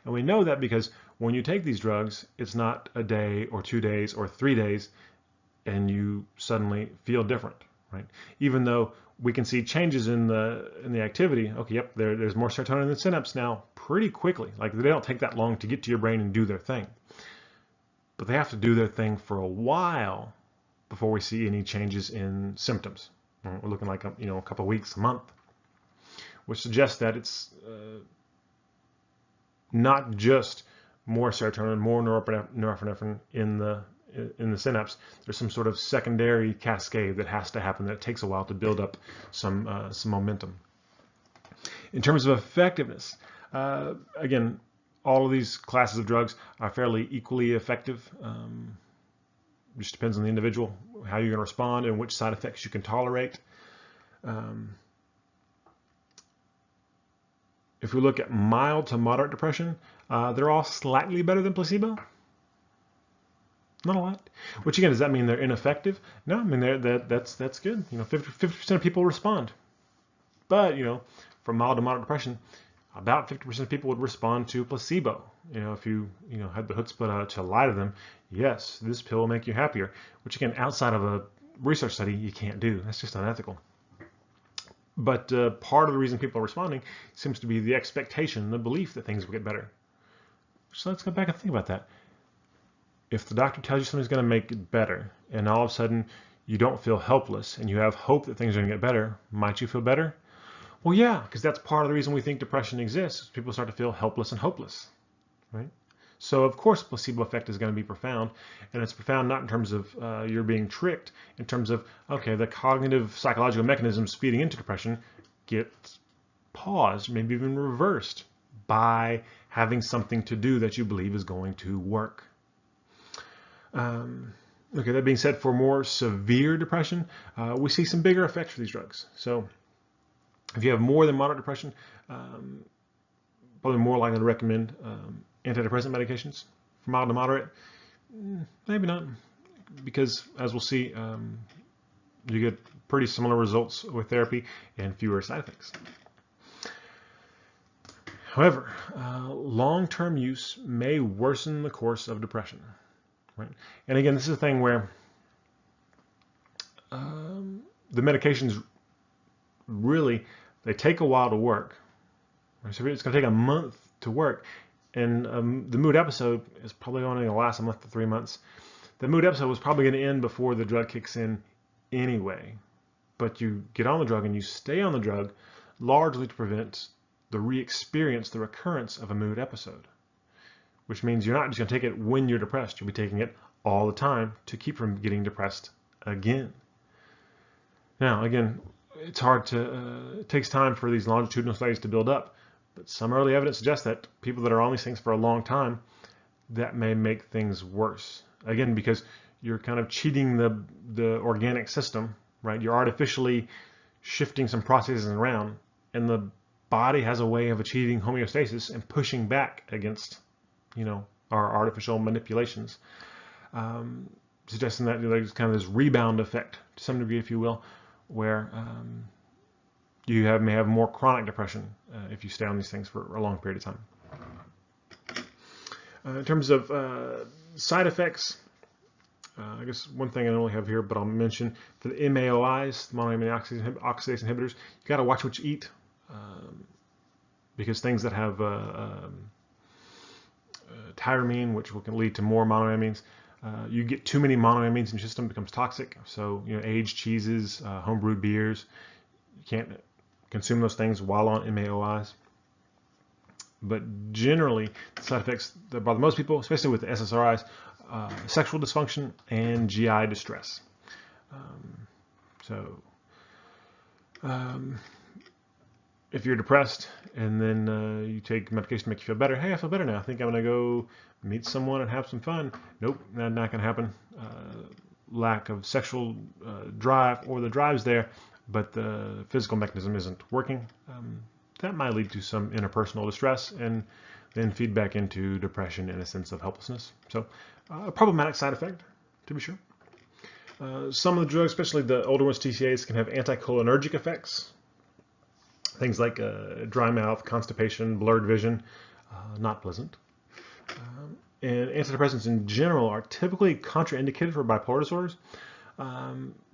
And we know that because when you take these drugs, it's not a day or 2 days or 3 days and you suddenly feel different, right? Even though we can see changes in the activity. Okay, yep, there's more serotonin in the synapse now pretty quickly. Like, they don't take that long to get to your brain and do their thing. But they have to do their thing for a while before we see any changes in symptoms. We're looking like a couple of weeks, a month, which suggests that it's not just more serotonin, more norepinephrine in the synapse. There's some sort of secondary cascade that has to happen that takes a while to build up some momentum. In terms of effectiveness, again, all of these classes of drugs are fairly equally effective. Just depends on the individual, how you're going to respond and which side effects you can tolerate. If we look at mild to moderate depression, they're all slightly better than placebo. Not a lot. Which again, does that mean they're ineffective? No, I mean that's good. 50% of people respond. But for mild to moderate depression, about 50% of people would respond to placebo. If you had the chutzpah to lie to them, yes, this pill will make you happier. Which again, outside of a research study, you can't do. That's just unethical. But part of the reason people are responding seems to be the expectation, the belief that things will get better. So let's go back and think about that. If the doctor tells you something's going to make it better, and all of a sudden you don't feel helpless, and you have hope that things are going to get better, might you feel better? Well, yeah, because that's part of the reason we think depression exists. People start to feel helpless and hopeless, right? So of course, placebo effect is going to be profound, and it's profound not in terms of you're being tricked, in terms of, okay, the cognitive psychological mechanisms feeding into depression get paused, maybe even reversed by having something to do that you believe is going to work. Okay, that being said, for more severe depression, we see some bigger effects for these drugs. So if you have more than moderate depression, probably more likely to recommend antidepressant medications. For mild to moderate, maybe not, because as we'll see, you get pretty similar results with therapy and fewer side effects. However, long-term use may worsen the course of depression. Right? And again, this is a thing where the medications really, they take a while to work. So it's going to take a month to work, and the mood episode is probably only going to last a month to 3 months. The mood episode was probably going to end before the drug kicks in anyway. But you get on the drug and you stay on the drug largely to prevent the re-experience, the recurrence of a mood episode, which means you're not just going to take it when you're depressed. You'll be taking it all the time to keep from getting depressed again. Now, again, it's hard to, it takes time for these longitudinal studies to build up, but some early evidence suggests that people that are on these things for a long time, that may make things worse. Again, because you're kind of cheating the organic system, right? You're artificially shifting some processes around, and the body has a way of achieving homeostasis and pushing back against, our artificial manipulations, suggesting that there's kind of this rebound effect to some degree, if you will, where you may have more chronic depression if you stay on these things for a long period of time. In terms of side effects, I guess one thing I don't really have here, but I'll mention for the MAOIs, monoamine oxidase inhibitors, you got to watch what you eat, because things that have tyramine, which can lead to more monoamines, you get too many monoamines in your system, it becomes toxic. So, aged cheeses, homebrewed beers, you can't consume those things while on MAOIs. But generally, the side effects that bother most people, especially with the SSRIs, sexual dysfunction and GI distress. If you're depressed and then you take medication to make you feel better, hey, I feel better now, I think I'm going to go meet someone and have some fun. Nope, not going to happen. Lack of sexual drive, or the drive's there, but the physical mechanism isn't working. That might lead to some interpersonal distress and then feed back into depression and a sense of helplessness. So a problematic side effect, to be sure. Some of the drugs, especially the older ones, TCAs, can have anticholinergic effects. Things like dry mouth, constipation, blurred vision, not pleasant. And antidepressants in general are typically contraindicated for bipolar disorders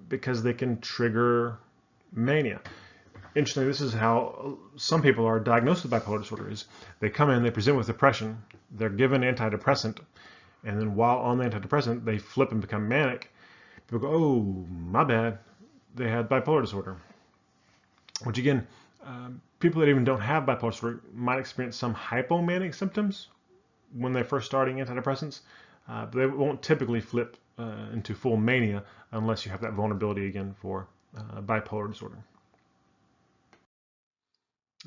because they can trigger mania. Interestingly, this is how some people are diagnosed with bipolar disorder. Is they come in, they present with depression, they're given antidepressant, and then while on the antidepressant, they flip and become manic. People go, oh, my bad, they had bipolar disorder. Which again, people that even don't have bipolar disorder might experience some hypomanic symptoms when they're first starting antidepressants, but they won't typically flip into full mania unless you have that vulnerability again for bipolar disorder.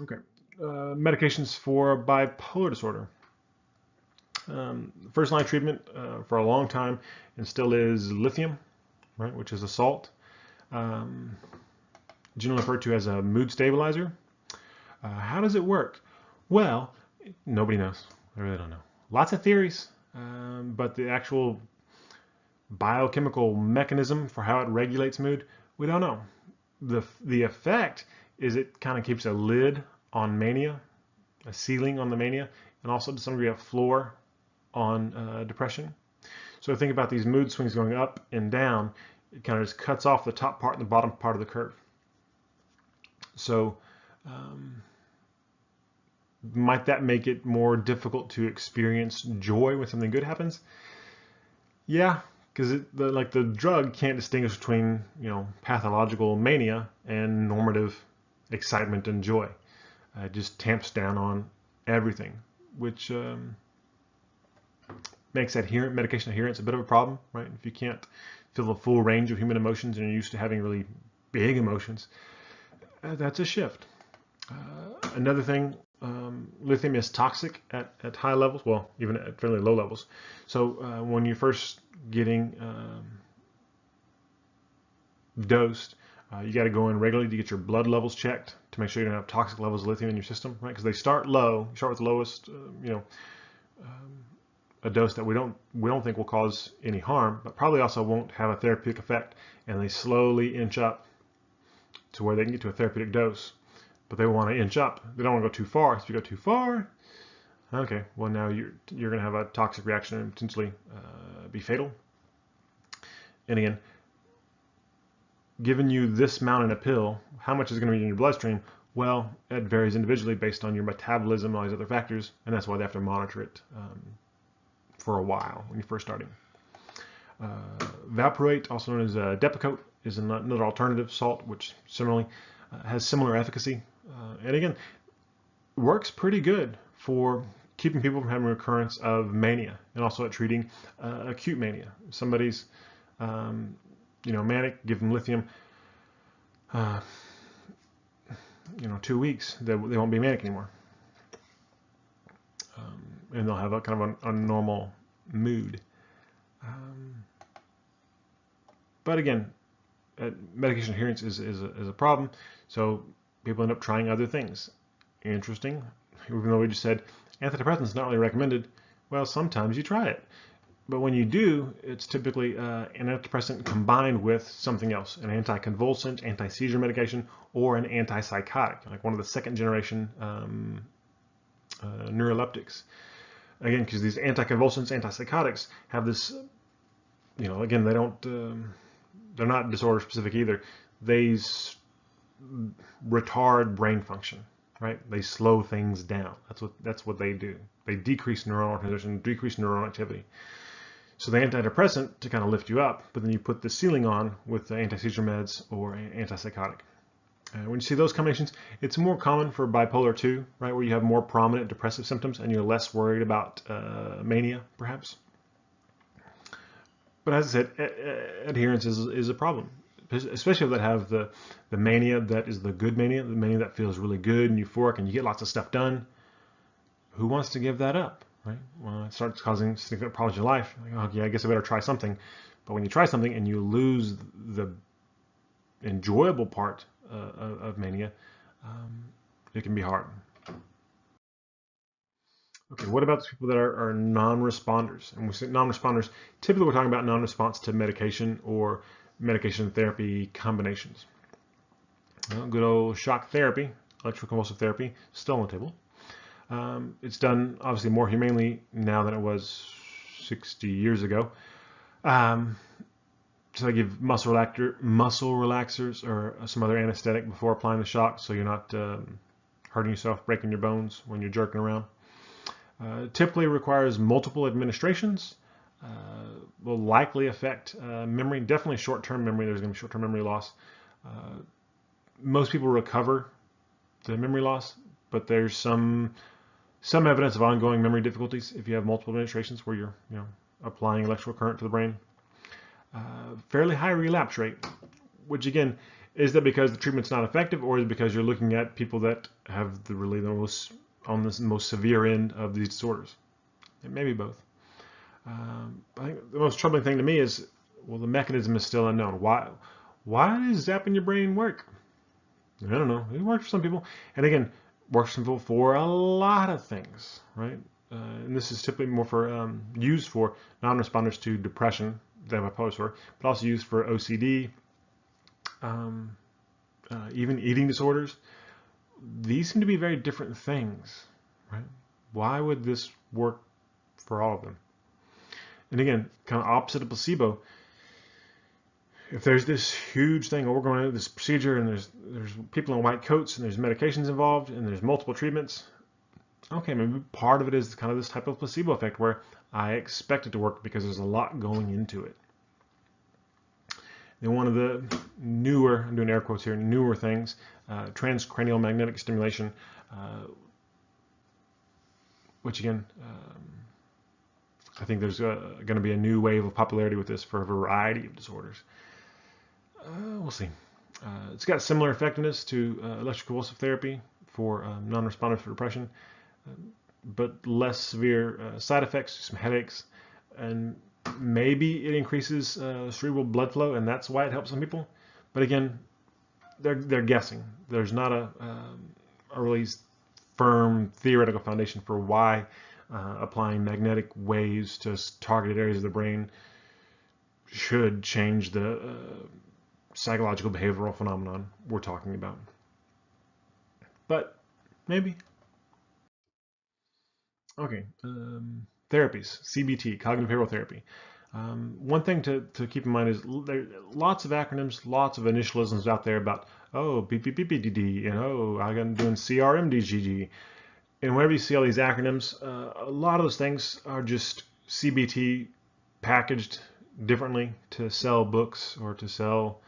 Okay, medications for bipolar disorder. First line treatment for a long time and still is lithium, right, which is a salt, generally referred to as a mood stabilizer. How does it work? Well, nobody knows. I really don't know. Lots of theories, but the actual biochemical mechanism for how it regulates mood, we don't know. The effect is it kind of keeps a lid on mania, a ceiling on the mania, and also to some degree a floor on depression. So think about these mood swings going up and down. It kind of just cuts off the top part and the bottom part of the curve. So might that make it more difficult to experience joy when something good happens? Yeah, because the drug can't distinguish between pathological mania and normative excitement and joy. It just tamps down on everything, which makes medication adherence a bit of a problem, right? If you can't feel the full range of human emotions and you're used to having really big emotions, that's a shift. Another thing, lithium is toxic at high levels, well, even at fairly low levels. So when you're first getting dosed, you got to go in regularly to get your blood levels checked to make sure you don't have toxic levels of lithium in your system, right? Because they start low. You start with the lowest, a dose that we don't think will cause any harm, but probably also won't have a therapeutic effect, and they slowly inch up to where they can get to a therapeutic dose, but they want to inch up. They don't want to go too far. So if you go too far, okay, well now you're going to have a toxic reaction and potentially be fatal. And again, giving you this amount in a pill, how much is going to be in your bloodstream? Well, it varies individually based on your metabolism and all these other factors, and that's why they have to monitor it for a while when you're first starting. Valproate, also known as Depakote, is another alternative salt, which similarly has similar efficacy. And again, works pretty good for keeping people from having recurrence of mania, and also at treating acute mania. If somebody's manic, give them lithium. 2 weeks, they won't be manic anymore, and they'll have a kind of a normal mood. But again, medication adherence is a problem, so people end up trying other things. Interesting, even though we just said antidepressants is not really recommended. Well, sometimes you try it, but when you do, it's typically an antidepressant combined with something else, an anticonvulsant, anti-seizure medication, or an antipsychotic, like one of the second generation neuroleptics. Again, because these anticonvulsants, antipsychotics have this, again, they don't, they're not disorder specific either. They retard brain function, right? They slow things down. That's what they do. They decrease neuronal transmission, decrease neuronal activity. So the antidepressant to kind of lift you up, but then you put the ceiling on with the anti-seizure meds or antipsychotic. When you see those combinations, it's more common for bipolar 2, right, where you have more prominent depressive symptoms and you're less worried about mania, perhaps. But as I said, adherence is a problem, especially if they have the mania that is the good mania, the mania that feels really good and euphoric and you get lots of stuff done. Who wants to give that up, right? Well, it starts causing significant problems in your life. Like, okay, I guess I better try something. But when you try something and you lose the enjoyable part of mania, it can be hard. Okay, what about the people that are non-responders? And we say non-responders, typically we're talking about non-response to medication or medication therapy combinations. Well, good old shock therapy, electroconvulsive therapy, still on the table. It's done obviously more humanely now than it was 60 years ago. So they give muscle relaxers or some other anesthetic before applying the shock, so you're not hurting yourself, breaking your bones when you're jerking around. Typically requires multiple administrations. Will likely affect memory, definitely short-term memory. There's going to be short-term memory loss. Most people recover the memory loss, but there's some evidence of ongoing memory difficulties if you have multiple administrations where you're applying electrical current to the brain. Fairly high relapse rate, which again, is that because the treatment's not effective, or is it because you're looking at people that have the most severe end of these disorders? It may be both. I think the most troubling thing to me is, well, the mechanism is still unknown. Why does zapping your brain work? I don't know. It works for some people, and again, works for some people for a lot of things, right? And this is typically more for used for non-responders to depression that bipolar disorder, but also used for OCD, even eating disorders. These seem to be very different things, right? Why would this work for all of them? And again, kind of opposite of placebo. If there's this huge thing, we're going to do this procedure, and there's people in white coats, and there's medications involved, and there's multiple treatments. Okay, maybe part of it is kind of this type of placebo effect where I expect it to work because there's a lot going into it. And one of the newer, I'm doing air quotes here, newer things, transcranial magnetic stimulation, which again, I think there's going to be a new wave of popularity with this for a variety of disorders. We'll see. It's got similar effectiveness to electroconvulsive therapy for non-responders for depression, but less severe side effects, some headaches, and maybe it increases cerebral blood flow, and that's why it helps some people. But again, they're guessing. There's not a really firm theoretical foundation for why applying magnetic waves to targeted areas of the brain should change the psychological behavioral phenomenon we're talking about. But maybe. Okay, therapies, CBT, cognitive behavioral therapy. One thing to keep in mind is there are lots of acronyms, lots of initialisms out there about, oh, BPPPDD, and oh, I'm doing CRMDGG. And whenever you see all these acronyms, a lot of those things are just CBT packaged differently to sell books or to sell,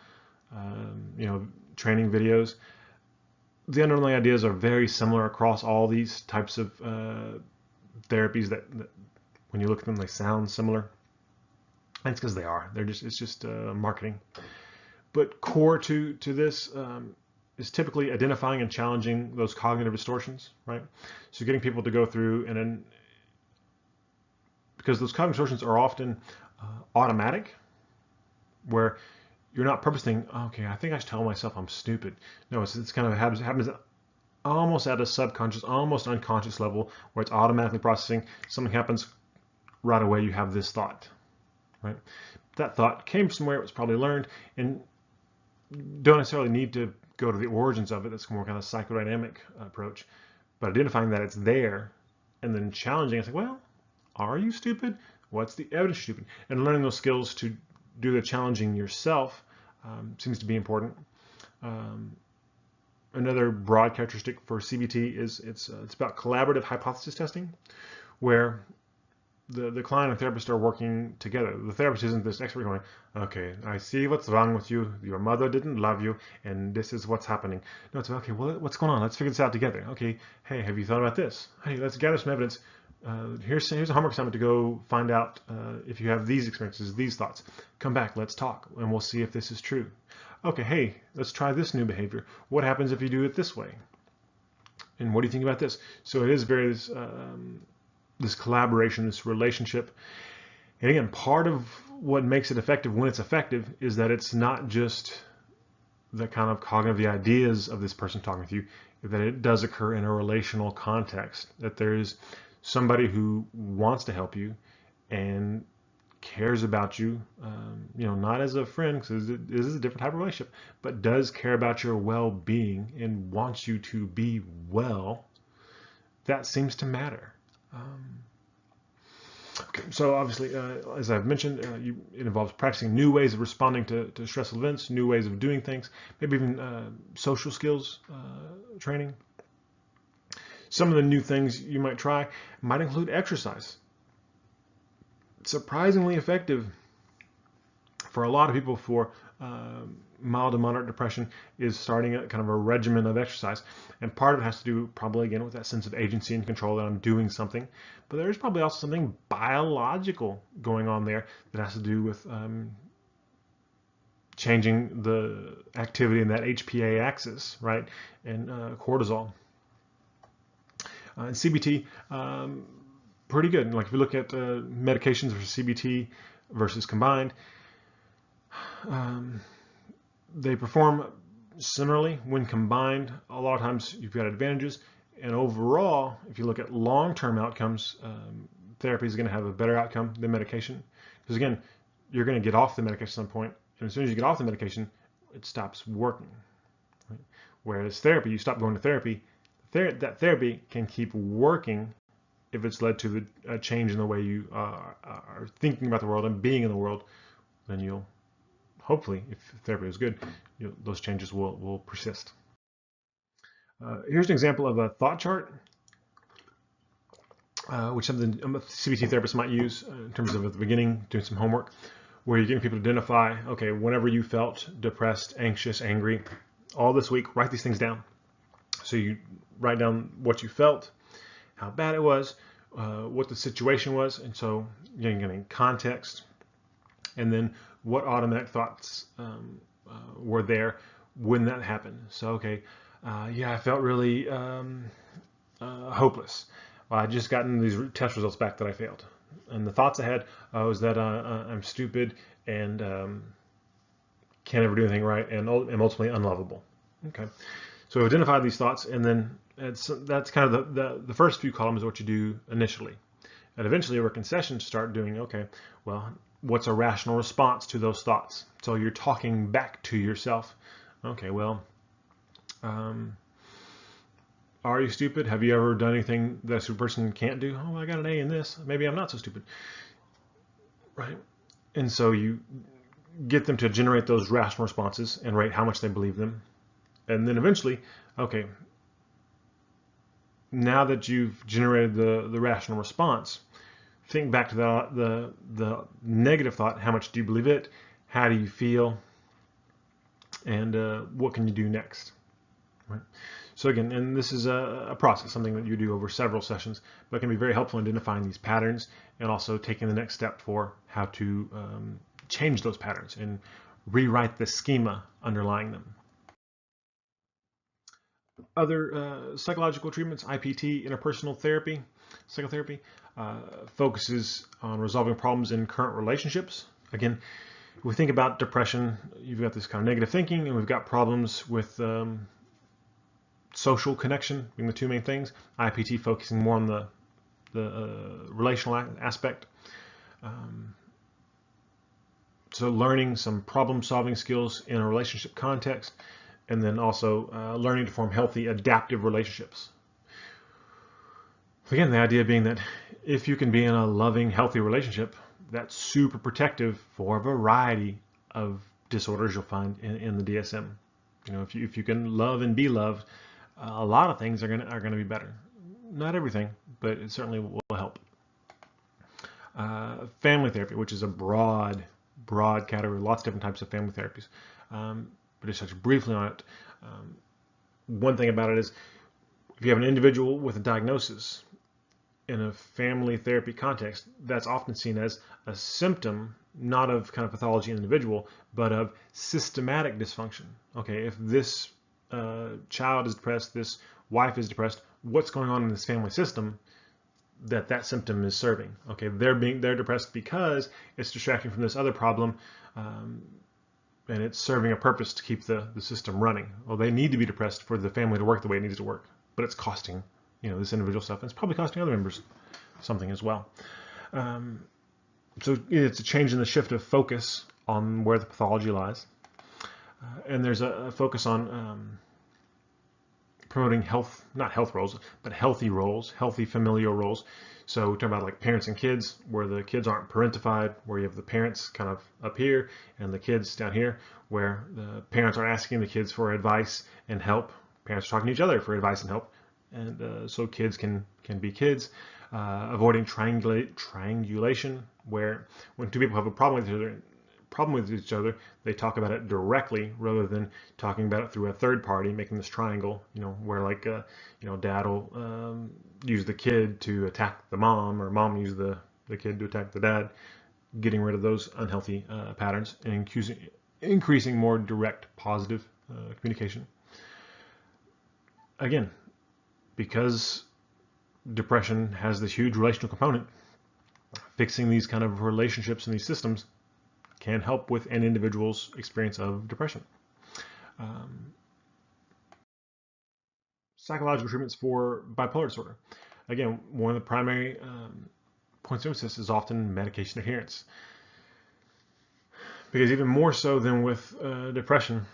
training videos. The underlying ideas are very similar across all these types of therapies that when you look at them, they sound similar. And it's because they are. It's just marketing. But core to this is typically identifying and challenging those cognitive distortions, right? So getting people to go through and then, because those cognitive distortions are often automatic, where you're not purposing, okay, I think I should tell myself I'm stupid. No, it's kind of happens almost at a subconscious, almost unconscious level, where it's automatically processing. Something happens right away, you have this thought, right? That thought came somewhere, it was probably learned, and don't necessarily need to go to the origins of it. That's more kind of psychodynamic approach. But identifying that it's there and then challenging, it's like, well, are you stupid? What's the evidence you're stupid? And learning those skills to do the challenging yourself seems to be important. Another broad characteristic for CBT is it's about collaborative hypothesis testing, where the client and therapist are working together. The therapist isn't this expert going, okay, I see what's wrong with you. Your mother didn't love you, and this is what's happening. No, it's okay, well, what's going on? Let's figure this out together. Okay, hey, have you thought about this? Hey, let's gather some evidence. Here's a homework assignment to go find out if you have these experiences, these thoughts. Come back, let's talk, and we'll see if this is true. Okay, hey, let's try this new behavior. What happens if you do it this way? And what do you think about this? So it is very this collaboration, this relationship. And again, part of what makes it effective when it's effective is that it's not just the kind of cognitive, the ideas of this person talking with you, that it does occur in a relational context, that there is somebody who wants to help you and cares about you, not as a friend, because this is a different type of relationship, but does care about your well-being and wants you to be well. That seems to matter. Okay, so obviously, as I've mentioned, it involves practicing new ways of responding to stressful events, new ways of doing things, maybe even social skills training. Some of the new things you might try might include exercise. Surprisingly effective for a lot of people for mild to moderate depression is starting a kind of a regimen of exercise. And part of it has to do probably again with that sense of agency and control that I'm doing something. But there's probably also something biological going on there that has to do with changing the activity in that HPA axis, right? And cortisol. And CBT, pretty good. Like if you look at medications for CBT versus combined, they perform similarly when combined. A lot of times you've got advantages, and overall, if you look at long-term outcomes, therapy is going to have a better outcome than medication, because again, you're going to get off the medication at some point, and as soon as you get off the medication, it stops working. Right? Whereas therapy, you stop going to therapy, that therapy can keep working if it's led to a change in the way you are thinking about the world and being in the world. Then you'll hopefully, if therapy is good, those changes will persist. Here's an example of a thought chart, which something a CBT therapist might use in terms of at the beginning, doing some homework, where you're getting people to identify, okay, whenever you felt depressed, anxious, angry, all this week, write these things down. So you write down what you felt, how bad it was, what the situation was, and so you're getting context, and then what automatic thoughts were there when that happened. So, okay, yeah, I felt really hopeless. Well, I just gotten these test results back that I failed. And the thoughts I had was that I'm stupid and can't ever do anything right and am ultimately unlovable. Okay, so identify these thoughts, and then that's kind of the first few columns of what you do initially. And eventually, over concession, start doing, okay, well, what's a rational response to those thoughts? So you're talking back to yourself. Okay, well, are you stupid? Have you ever done anything that a stupid person can't do? Oh, I got an A in this. Maybe I'm not so stupid, right? And so you get them to generate those rational responses and rate how much they believe them. And then eventually, okay, now that you've generated the rational response, think back to the negative thought. How much do you believe it? How do you feel? And what can you do next? Right? So again, and this is a process, something that you do over several sessions, but it can be very helpful in identifying these patterns and also taking the next step for how to change those patterns and rewrite the schema underlying them. Other psychological treatments, IPT, interpersonal therapy, psychotherapy, focuses on resolving problems in current relationships. Again, if we think about depression, you've got this kind of negative thinking, and we've got problems with social connection being the two main things. IPT focusing more on the relational aspect. So learning some problem-solving skills in a relationship context, and then also learning to form healthy, adaptive relationships. Again, the idea being that if you can be in a loving, healthy relationship, that's super protective for a variety of disorders you'll find in the DSM. You know, if you can love and be loved, a lot of things are gonna be better. Not everything, but it certainly will help. Family therapy, which is a broad category, lots of different types of family therapies. But just touch briefly on it. One thing about it is, if you have an individual with a diagnosis in a family therapy context, that's often seen as a symptom, not of kind of pathology in the individual, but of systematic dysfunction. Okay, if this child is depressed, this wife is depressed, what's going on in this family system that symptom is serving? Okay, they're depressed because it's distracting from this other problem, and it's serving a purpose to keep the system running. Well, they need to be depressed for the family to work the way it needs to work, but it's costing, you know, this individual stuff, and it's probably costing other members something as well. So it's a change in the shift of focus on where the pathology lies, and there's a focus on promoting not health roles, but healthy roles, healthy familial roles. So we're talking about like parents and kids, where the kids aren't parentified, where you have the parents kind of up here and the kids down here, where the parents are asking the kids for advice and help. Parents are talking to each other for advice and help. And so kids can be kids. Avoiding triangulation, where when two people have a problem with each other, they talk about it directly rather than talking about it through a third party, making this triangle, you know, where like, you know, dad will use the kid to attack the mom, or mom use the kid to attack the dad, getting rid of those unhealthy patterns and increasing more direct, positive communication. Again, because depression has this huge relational component, fixing these kind of relationships and these systems can help with an individual's experience of depression. Psychological treatments for bipolar disorder. Again, one of the primary points of emphasis is often medication adherence. Because even more so than with depression,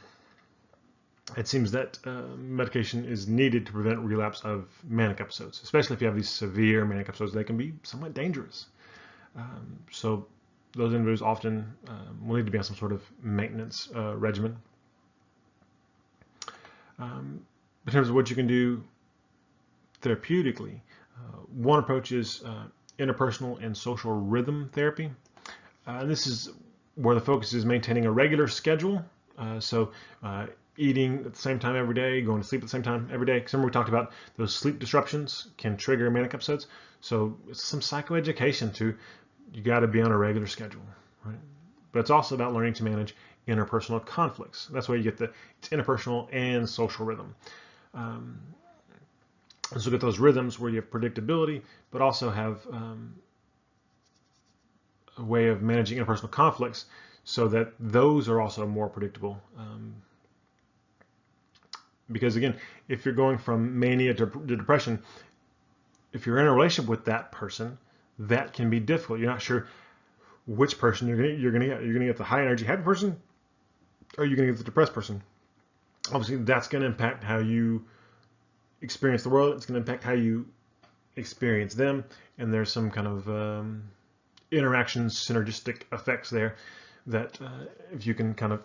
it seems that medication is needed to prevent relapse of manic episodes, especially if you have these severe manic episodes. They can be somewhat dangerous. So those individuals often will need to be on some sort of maintenance regimen. In terms of what you can do therapeutically, one approach is interpersonal and social rhythm therapy. And this is where the focus is maintaining a regular schedule. So eating at the same time every day, going to sleep at the same time every day. Because remember we talked about those sleep disruptions can trigger manic episodes. So it's some psychoeducation to, you got to be on a regular schedule, right? But it's also about learning to manage interpersonal conflicts. That's why you get it's interpersonal and social rhythm. So get those rhythms where you have predictability, but also have a way of managing interpersonal conflicts so that those are also more predictable. Because again, if you're going from mania to depression, if you're in a relationship with that person, that can be difficult. You're not sure which person you're gonna get. You're gonna get the high energy happy person, or you're gonna get the depressed person. Obviously, that's gonna impact how you experience the world. It's gonna impact how you experience them, and there's some kind of interactions, synergistic effects there that if you can kind of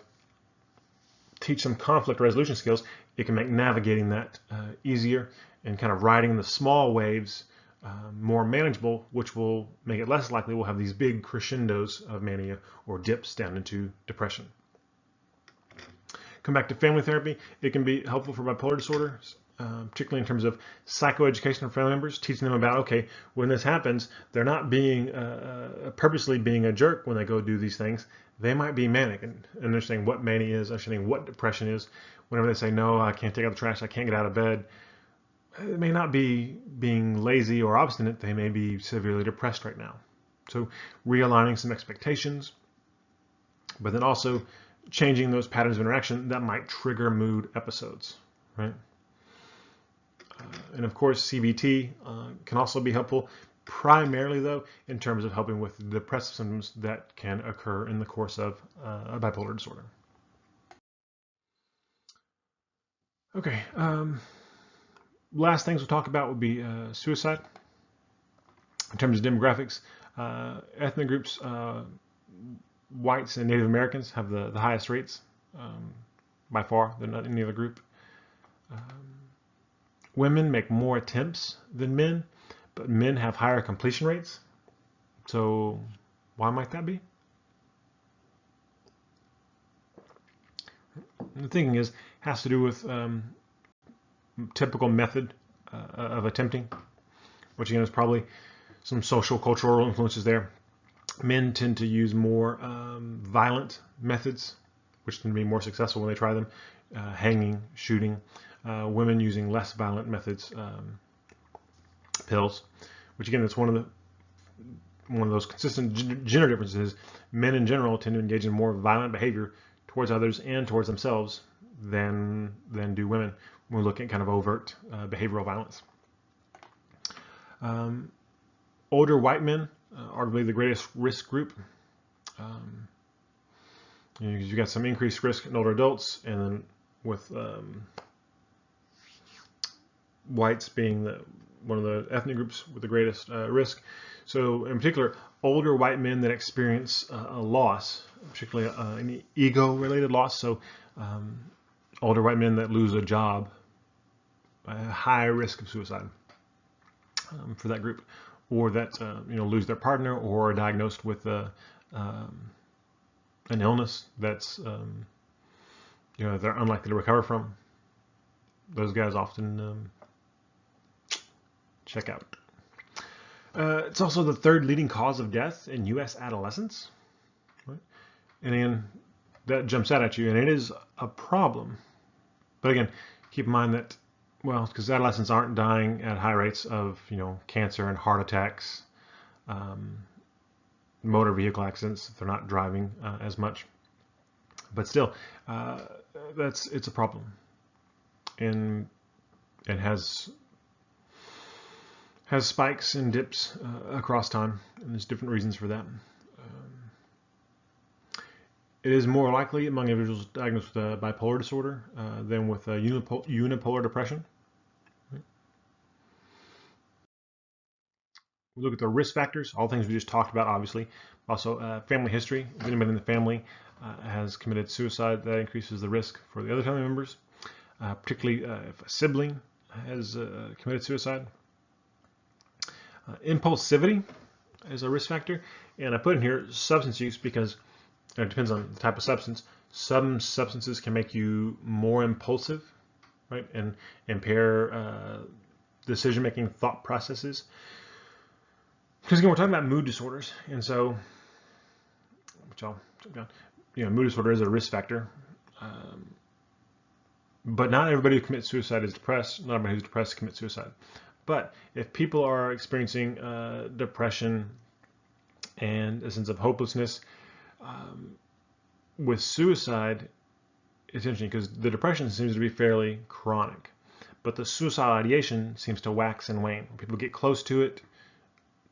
teach some conflict resolution skills, it can make navigating that easier and kind of riding the small waves more manageable, which will make it less likely we'll have these big crescendos of mania or dips down into depression. Come back to family therapy. It can be helpful for bipolar disorder, particularly in terms of psychoeducation of family members, teaching them about, okay, when this happens, they're not being purposely being a jerk when they go do these things. They might be manic, and understanding what mania is, understanding what depression is. Whenever they say, no, I can't take out the trash, I can't get out of bed, it may not be being lazy or obstinate. They may be severely depressed right now. So realigning some expectations, but then also changing those patterns of interaction that might trigger mood episodes, right? And of course, CBT can also be helpful, primarily though, in terms of helping with the depressive symptoms that can occur in the course of a bipolar disorder. Okay, last things we'll talk about would be suicide. In terms of demographics, ethnic groups, whites and Native Americans have the highest rates by far than any other group. Women make more attempts than men, but men have higher completion rates. So why might that be? The thinking has to do with typical method of attempting, which again is probably some social cultural influences there. Men tend to use more violent methods, which tend to be more successful when they try them, hanging, shooting. Women using less violent methods, pills, which again, it's one of those consistent gender differences. Men in general tend to engage in more violent behavior towards others and towards themselves than do women when we look at kind of overt behavioral violence. Older white men, arguably the greatest risk group. You've got some increased risk in older adults, and then with whites being one of the ethnic groups with the greatest risk. So in particular, older white men that experience a loss, particularly an ego-related loss. So older white men that lose a job, a high risk of suicide for that group, or that lose their partner or are diagnosed with an illness that's they're unlikely to recover from. Those guys often check out. It's also the third leading cause of death in U.S. adolescents. Right? And again, that jumps out at you, and it is a problem. But again, keep in mind that, well, because adolescents aren't dying at high rates of, cancer and heart attacks, motor vehicle accidents, if they're not driving as much. But still, it's a problem, and it has spikes and dips across time, and there's different reasons for that. It is more likely among individuals diagnosed with bipolar disorder than with unipolar depression. We look at the risk factors, all things we just talked about, obviously. Also, family history. If anybody in the family has committed suicide, that increases the risk for the other family members, particularly if a sibling has committed suicide. Impulsivity is a risk factor, and I put in here substance use because it depends on the type of substance. Some substances can make you more impulsive, right, and impair decision-making thought processes. Because again, we're talking about mood disorders, and so, mood disorder is a risk factor. But not everybody who commits suicide is depressed. Not everybody who's depressed commits suicide. But if people are experiencing depression and a sense of hopelessness, with suicide, it's interesting because the depression seems to be fairly chronic, but the suicidal ideation seems to wax and wane. When people get close to it,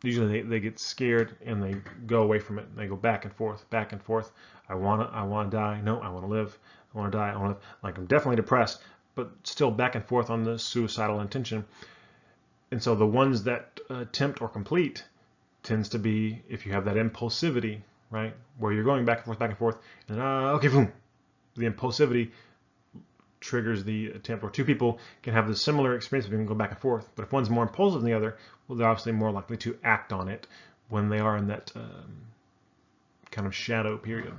usually they get scared and they go away from it. And they go back and forth, back and forth. I wanna die. No, I wanna live. I wanna die. I wanna live. Like, I'm definitely depressed, but still back and forth on the suicidal intention. And so the ones that attempt or complete tends to be if you have that impulsivity, right, where you're going back and forth, and okay, boom, the impulsivity triggers the attempt. Or two people can have the similar experience, but they can go back and forth. But if one's more impulsive than the other, well, they're obviously more likely to act on it when they are in that kind of shadow period.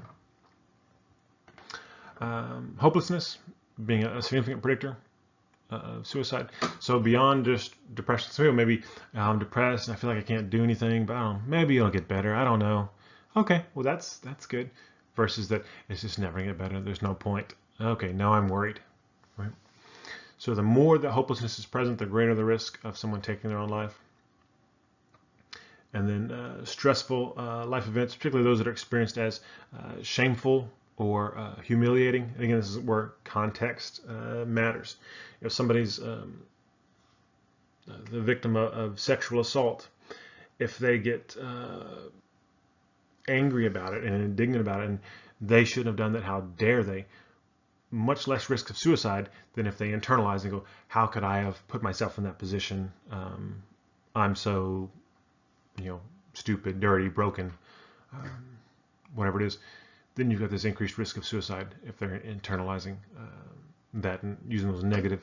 Hopelessness being a significant predictor of suicide. So beyond just depression, so maybe I'm depressed and I feel like I can't do anything, but I don't know, maybe it'll get better. I don't know. Okay, well that's good. Versus that it's just never gonna get better. There's no point. Okay, now I'm worried. Right. So the more that hopelessness is present, the greater the risk of someone taking their own life. And then stressful life events, particularly those that are experienced as shameful or humiliating. And again, this is where context matters. If somebody's the victim of sexual assault, if they get angry about it and indignant about it, and they shouldn't have done that, how dare they? Much less risk of suicide than if they internalize and go, how could I have put myself in that position? I'm so, stupid, dirty, broken, whatever it is. Then you've got this increased risk of suicide if they're internalizing that and using those negative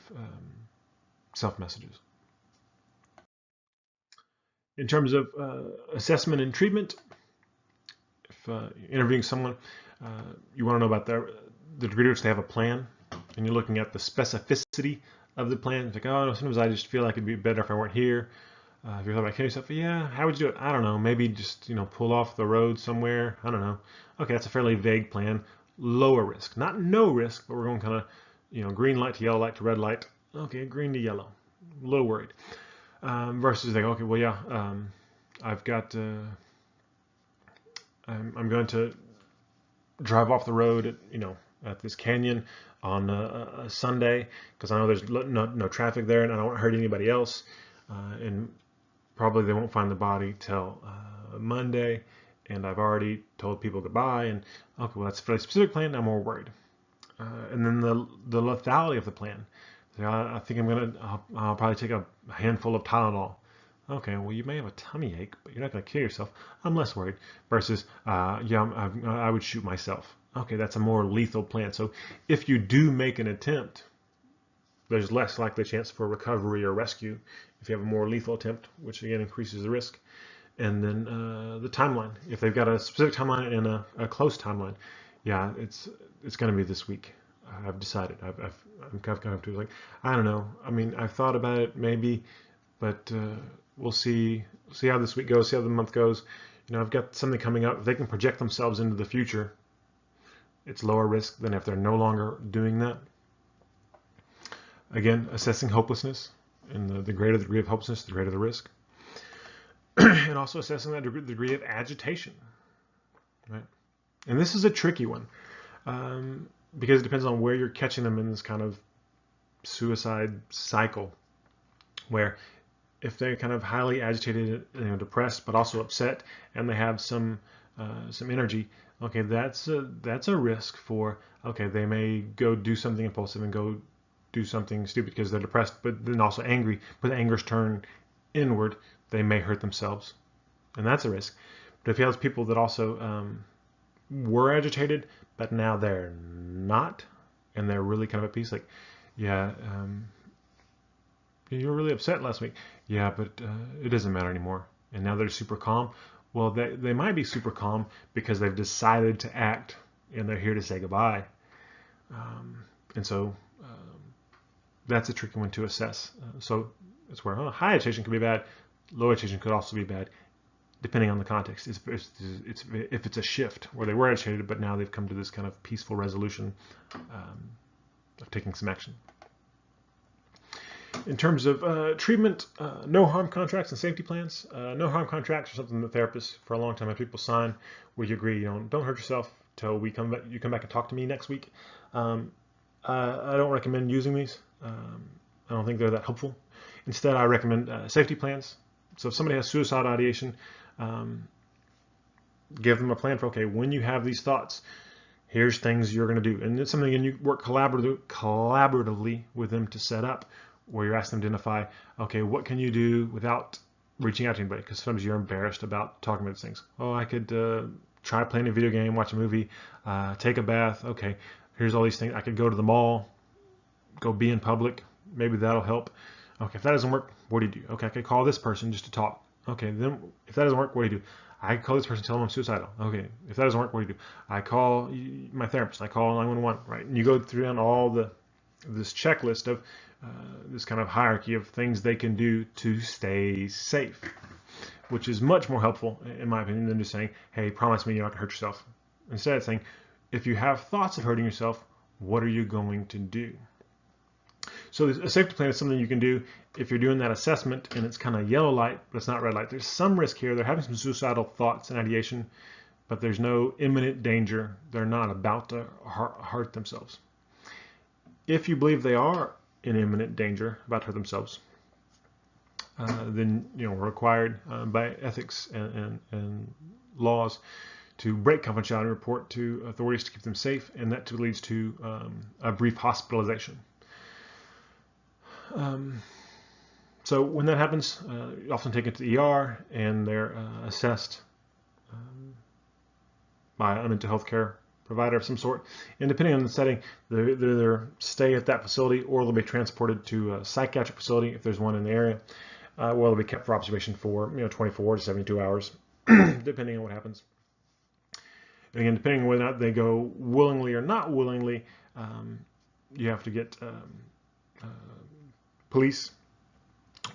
self-messages. In terms of assessment and treatment, if interviewing someone, you want to know about the degree to which they have a plan, and you're looking at the specificity of the plan. It's like, oh, no, sometimes I just feel like it'd be better if I weren't here. If you're thinking about killing yourself, yeah, how would you do it? I don't know. Maybe just, pull off the road somewhere. I don't know. Okay, that's a fairly vague plan. Lower risk. Not no risk, but we're going kind of, green light to yellow light to red light. Okay, green to yellow. A little worried. Versus like, okay, well, yeah, I've got, I'm going to drive off the road at this canyon on a Sunday because I know there's no traffic there and I don't want to hurt anybody else. And probably they won't find the body till Monday, and I've already told people goodbye. And okay, well that's a fairly specific plan. I'm more worried. And then the lethality of the plan. So I think I'll probably take a handful of Tylenol. Okay, well you may have a tummy ache, but you're not going to kill yourself. I'm less worried. Versus, I would shoot myself. Okay, that's a more lethal plan. So if you do make an attempt, there's less likely chance for recovery or rescue if you have a more lethal attempt, which again increases the risk. And then the timeline. If they've got a specific timeline and a close timeline, yeah, it's going to be this week. I've decided. I'm kind of to like, I don't know. I mean, I've thought about it maybe, but we'll see how this week goes, see how the month goes. I've got something coming up. If they can project themselves into the future, it's lower risk than if they're no longer doing that. Again, assessing hopelessness, and the greater the degree of hopelessness, the greater the risk. And also assessing that degree of agitation, right? And this is a tricky one because it depends on where you're catching them in this kind of suicide cycle, where if they're kind of highly agitated, depressed, but also upset, and they have some energy, okay, that's a risk for, okay, they may go do something impulsive and go do something stupid because they're depressed, but then also angry, but the anger's turned inward, they may hurt themselves, and that's a risk. But if you have people that also were agitated, but now they're not, and they're really kind of at peace, like, yeah, you were really upset last week. Yeah, but it doesn't matter anymore. And now they're super calm. Well, they might be super calm because they've decided to act, and they're here to say goodbye. And so that's a tricky one to assess. So it's where high agitation can be bad. Low agitation could also be bad, depending on the context. If it's a shift where they were agitated, but now they've come to this kind of peaceful resolution of taking some action. In terms of treatment, no harm contracts and safety plans. No harm contracts are something that therapists for a long time have people sign where you agree, don't hurt yourself till you come back and talk to me next week. I don't recommend using these. I don't think they're that helpful. Instead, I recommend safety plans. So if somebody has suicidal ideation, give them a plan for, okay, when you have these thoughts, here's things you're going to do. And it's something you work collaboratively with them to set up, where you're asking them to identify, okay, what can you do without reaching out to anybody? Because sometimes you're embarrassed about talking about these things. Oh, I could try playing a video game, watch a movie, take a bath. Okay, here's all these things. I could go to the mall, go be in public. Maybe that'll help. Okay, if that doesn't work, what do you do? Okay, I could call this person just to talk. Okay, then if that doesn't work, what do you do? I call this person, tell them I'm suicidal. Okay, if that doesn't work, what do you do? I call my therapist. I call 911. Right, and you go through on all this checklist of this kind of hierarchy of things they can do to stay safe, which is much more helpful, in my opinion, than just saying, "Hey, promise me you're not going to hurt yourself." Instead, saying, "If you have thoughts of hurting yourself, what are you going to do?" So a safety plan is something you can do if you're doing that assessment and it's kind of yellow light, but it's not red light. There's some risk here. They're having some suicidal thoughts and ideation, but there's no imminent danger. They're not about to hurt themselves. If you believe they are in imminent danger, about to hurt themselves, then we're required by ethics and laws to break confidentiality and report to authorities to keep them safe, and that leads to a brief hospitalization. So when that happens, you often take it to the ER, and they're assessed by a mental health care provider of some sort. And depending on the setting, they either stay at that facility or they'll be transported to a psychiatric facility if there's one in the area, where they'll be kept for observation for 24 to 72 hours, depending on what happens. And again, depending on whether or not they go willingly or not willingly, you have to get police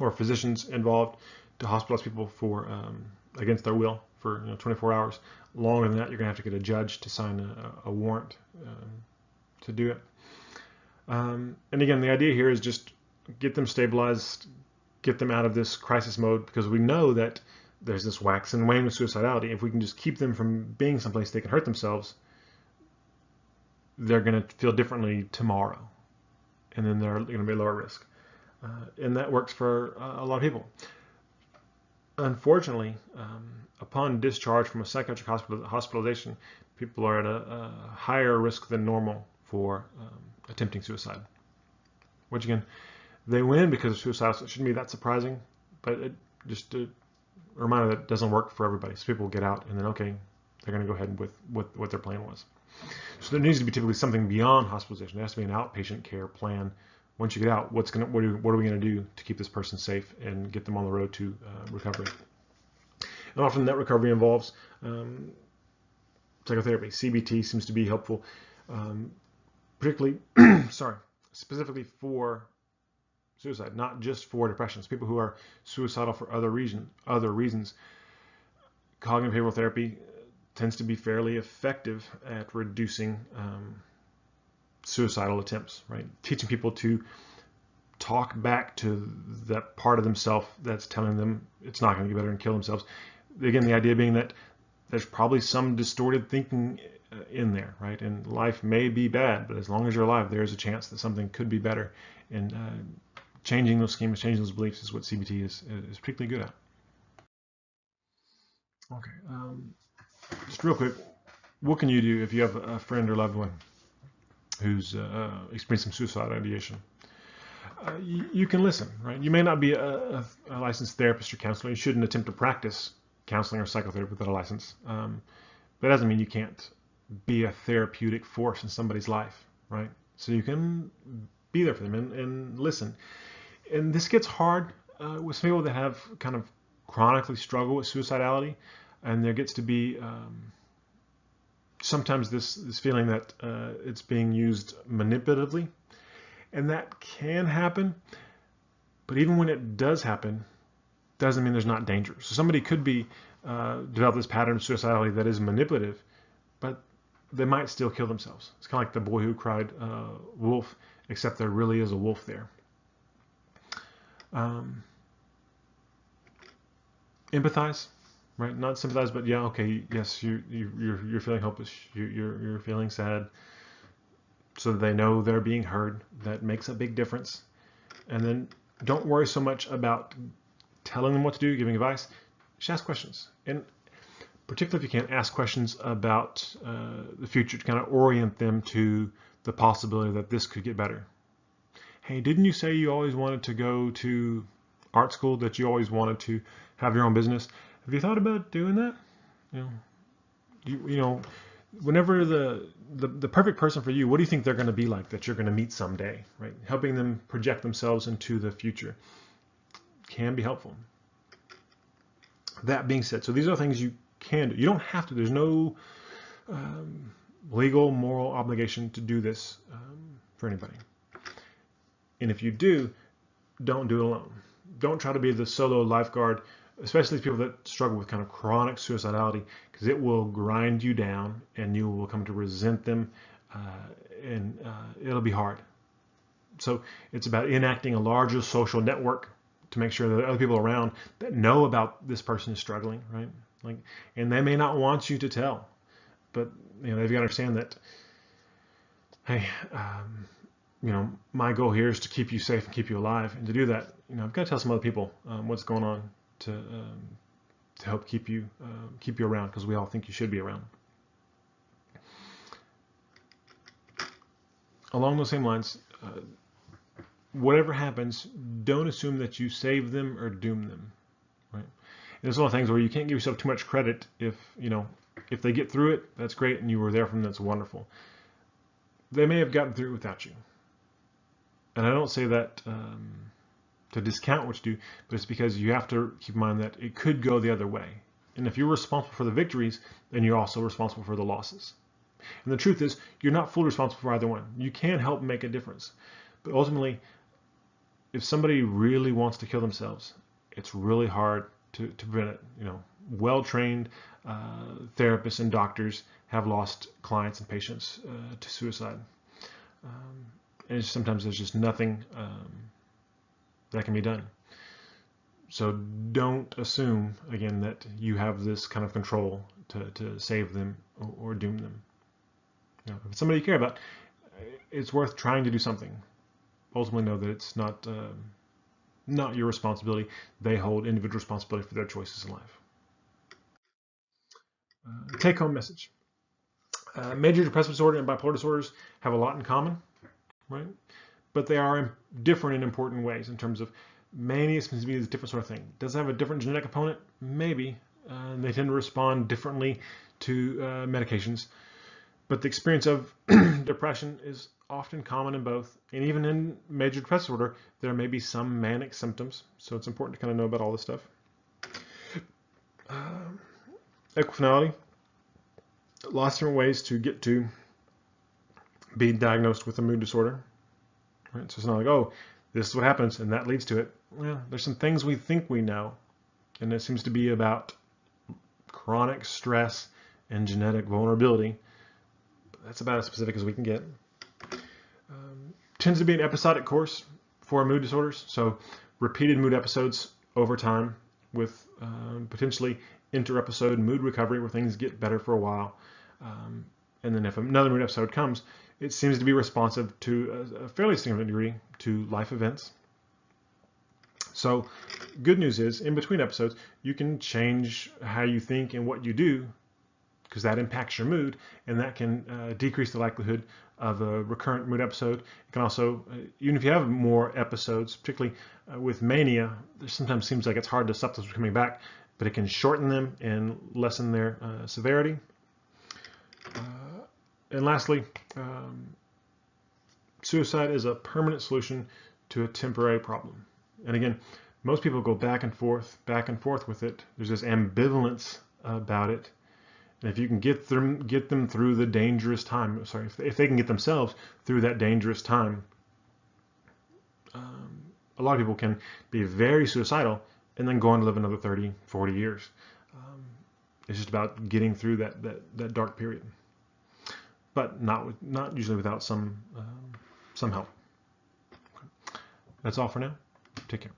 or physicians involved to hospitalize people for against their will for 24 hours. Longer than that, you're going to have to get a judge to sign a warrant to do it. And again, the idea here is just get them stabilized, get them out of this crisis mode, because we know that there's this wax and wane with suicidality. If we can just keep them from being someplace they can hurt themselves, they're going to feel differently tomorrow, and then they're going to be lower risk. And that works for a lot of people. Unfortunately, upon discharge from a psychiatric hospitalization, people are at a higher risk than normal for attempting suicide. Which again, they win because of suicide, so it shouldn't be that surprising, but it just a reminder that it doesn't work for everybody. So people get out, and then okay, they're going to go ahead with what their plan was. So there needs to be typically something beyond hospitalization. There has to be an outpatient care plan. Once you get out, what are we going to do to keep this person safe and get them on the road to recovery? And often that recovery involves psychotherapy. CBT seems to be helpful, particularly, specifically for suicide, not just for depression. People who are suicidal for other reasons. Cognitive behavioral therapy tends to be fairly effective at reducing suicidal attempts, right? Teaching people to talk back to that part of themselves that's telling them it's not going to get better and kill themselves. Again, the idea being that there's probably some distorted thinking in there, right? And life may be bad, but as long as you're alive, there's a chance that something could be better. And changing those schemas, changing those beliefs is what CBT is particularly good at. Okay, just real quick, what can you do if you have a friend or loved one who's experiencing suicide ideation? You can listen, right? You may not be a licensed therapist or counselor. You shouldn't attempt to practice counseling or psychotherapy without a license. But that doesn't mean you can't be a therapeutic force in somebody's life, right? So you can be there for them and listen. And this gets hard with some people that have kind of chronically struggle with suicidality, and there gets to be sometimes this feeling that it's being used manipulatively, and that can happen. But even when it does happen, doesn't mean there's not danger. So somebody could be develop this pattern of suicidality that is manipulative, but they might still kill themselves. It's kind of like the boy who cried wolf, except there really is a wolf there. Empathize, right? Not sympathize, but yeah, okay, yes, you're feeling hopeless, you're feeling sad, so they know they're being heard. That makes a big difference. And then don't worry so much about telling them what to do, giving advice. Just ask questions. And particularly if you can't ask questions about the future to kind of orient them to the possibility that this could get better. Hey, didn't you say you always wanted to go to art school, that you always wanted to have your own business? Have you thought about doing that? You know, whenever the perfect person for you, what do you think they're going to be like that you're going to meet someday, right? Helping them project themselves into the future can be helpful. That being said, so these are things you can do. You don't have to. There's no legal, moral obligation to do this for anybody. And if you do, don't do it alone. Don't try to be the solo lifeguard, especially people that struggle with kind of chronic suicidality, because it will grind you down and you will come to resent them, and it'll be hard. So it's about enacting a larger social network to make sure that there are other people around that know about this person is struggling, right? Like, and they may not want you to tell, but they've got to understand that, hey, my goal here is to keep you safe and keep you alive, and to do that, I've got to tell some other people what's going on to help keep you around, because we all think you should be around. Along those same lines, whatever happens, don't assume that you save them or doom them, right? And it's one of the things where you can't give yourself too much credit. If they get through it, that's great, and you were there for them, that's wonderful. They may have gotten through it without you. And I don't say that to discount what you do, but it's because you have to keep in mind that it could go the other way. And if you're responsible for the victories, then you're also responsible for the losses. And the truth is, you're not fully responsible for either one. You can help make a difference. But ultimately, if somebody really wants to kill themselves, it's really hard to prevent it. Well-trained therapists and doctors have lost clients and patients to suicide. And sometimes there's just nothing that can be done. So don't assume, again, that you have this kind of control to save them or doom them. If it's somebody you care about, it's worth trying to do something. Ultimately know that it's not your responsibility. They hold individual responsibility for their choices in life. Take-home message. Major depressive disorder and bipolar disorders have a lot in common, right? But they are different in important ways in terms of mania seems to be a different sort of thing. Does it have a different genetic component? Maybe. They tend to respond differently to medications. But the experience of depression is often common in both. And even in major depressive disorder, there may be some manic symptoms. So it's important to kind of know about all this stuff. Equifinality. Lots of different ways to get to being diagnosed with a mood disorder. Right? So it's not like, oh, this is what happens and that leads to it. Well, there's some things we think we know, and it seems to be about chronic stress and genetic vulnerability. That's about as specific as we can get. Tends to be an episodic course for mood disorders, so repeated mood episodes over time with potentially inter-episode mood recovery where things get better for a while. And then if another mood episode comes, it seems to be responsive to a fairly significant degree to life events. So good news is, in between episodes, you can change how you think and what you do, because that impacts your mood, and that can decrease the likelihood of a recurrent mood episode. It can also, even if you have more episodes, particularly with mania, there sometimes seems like it's hard to stop those from coming back, but it can shorten them and lessen their severity. And lastly, suicide is a permanent solution to a temporary problem. And again, most people go back and forth with it. There's this ambivalence about it. And if you can get them through the dangerous time, if they can get themselves through that dangerous time, a lot of people can be very suicidal and then go on to live another 30, 40 years. It's just about getting through that dark period, but not usually without some help. That's all for now. Take care.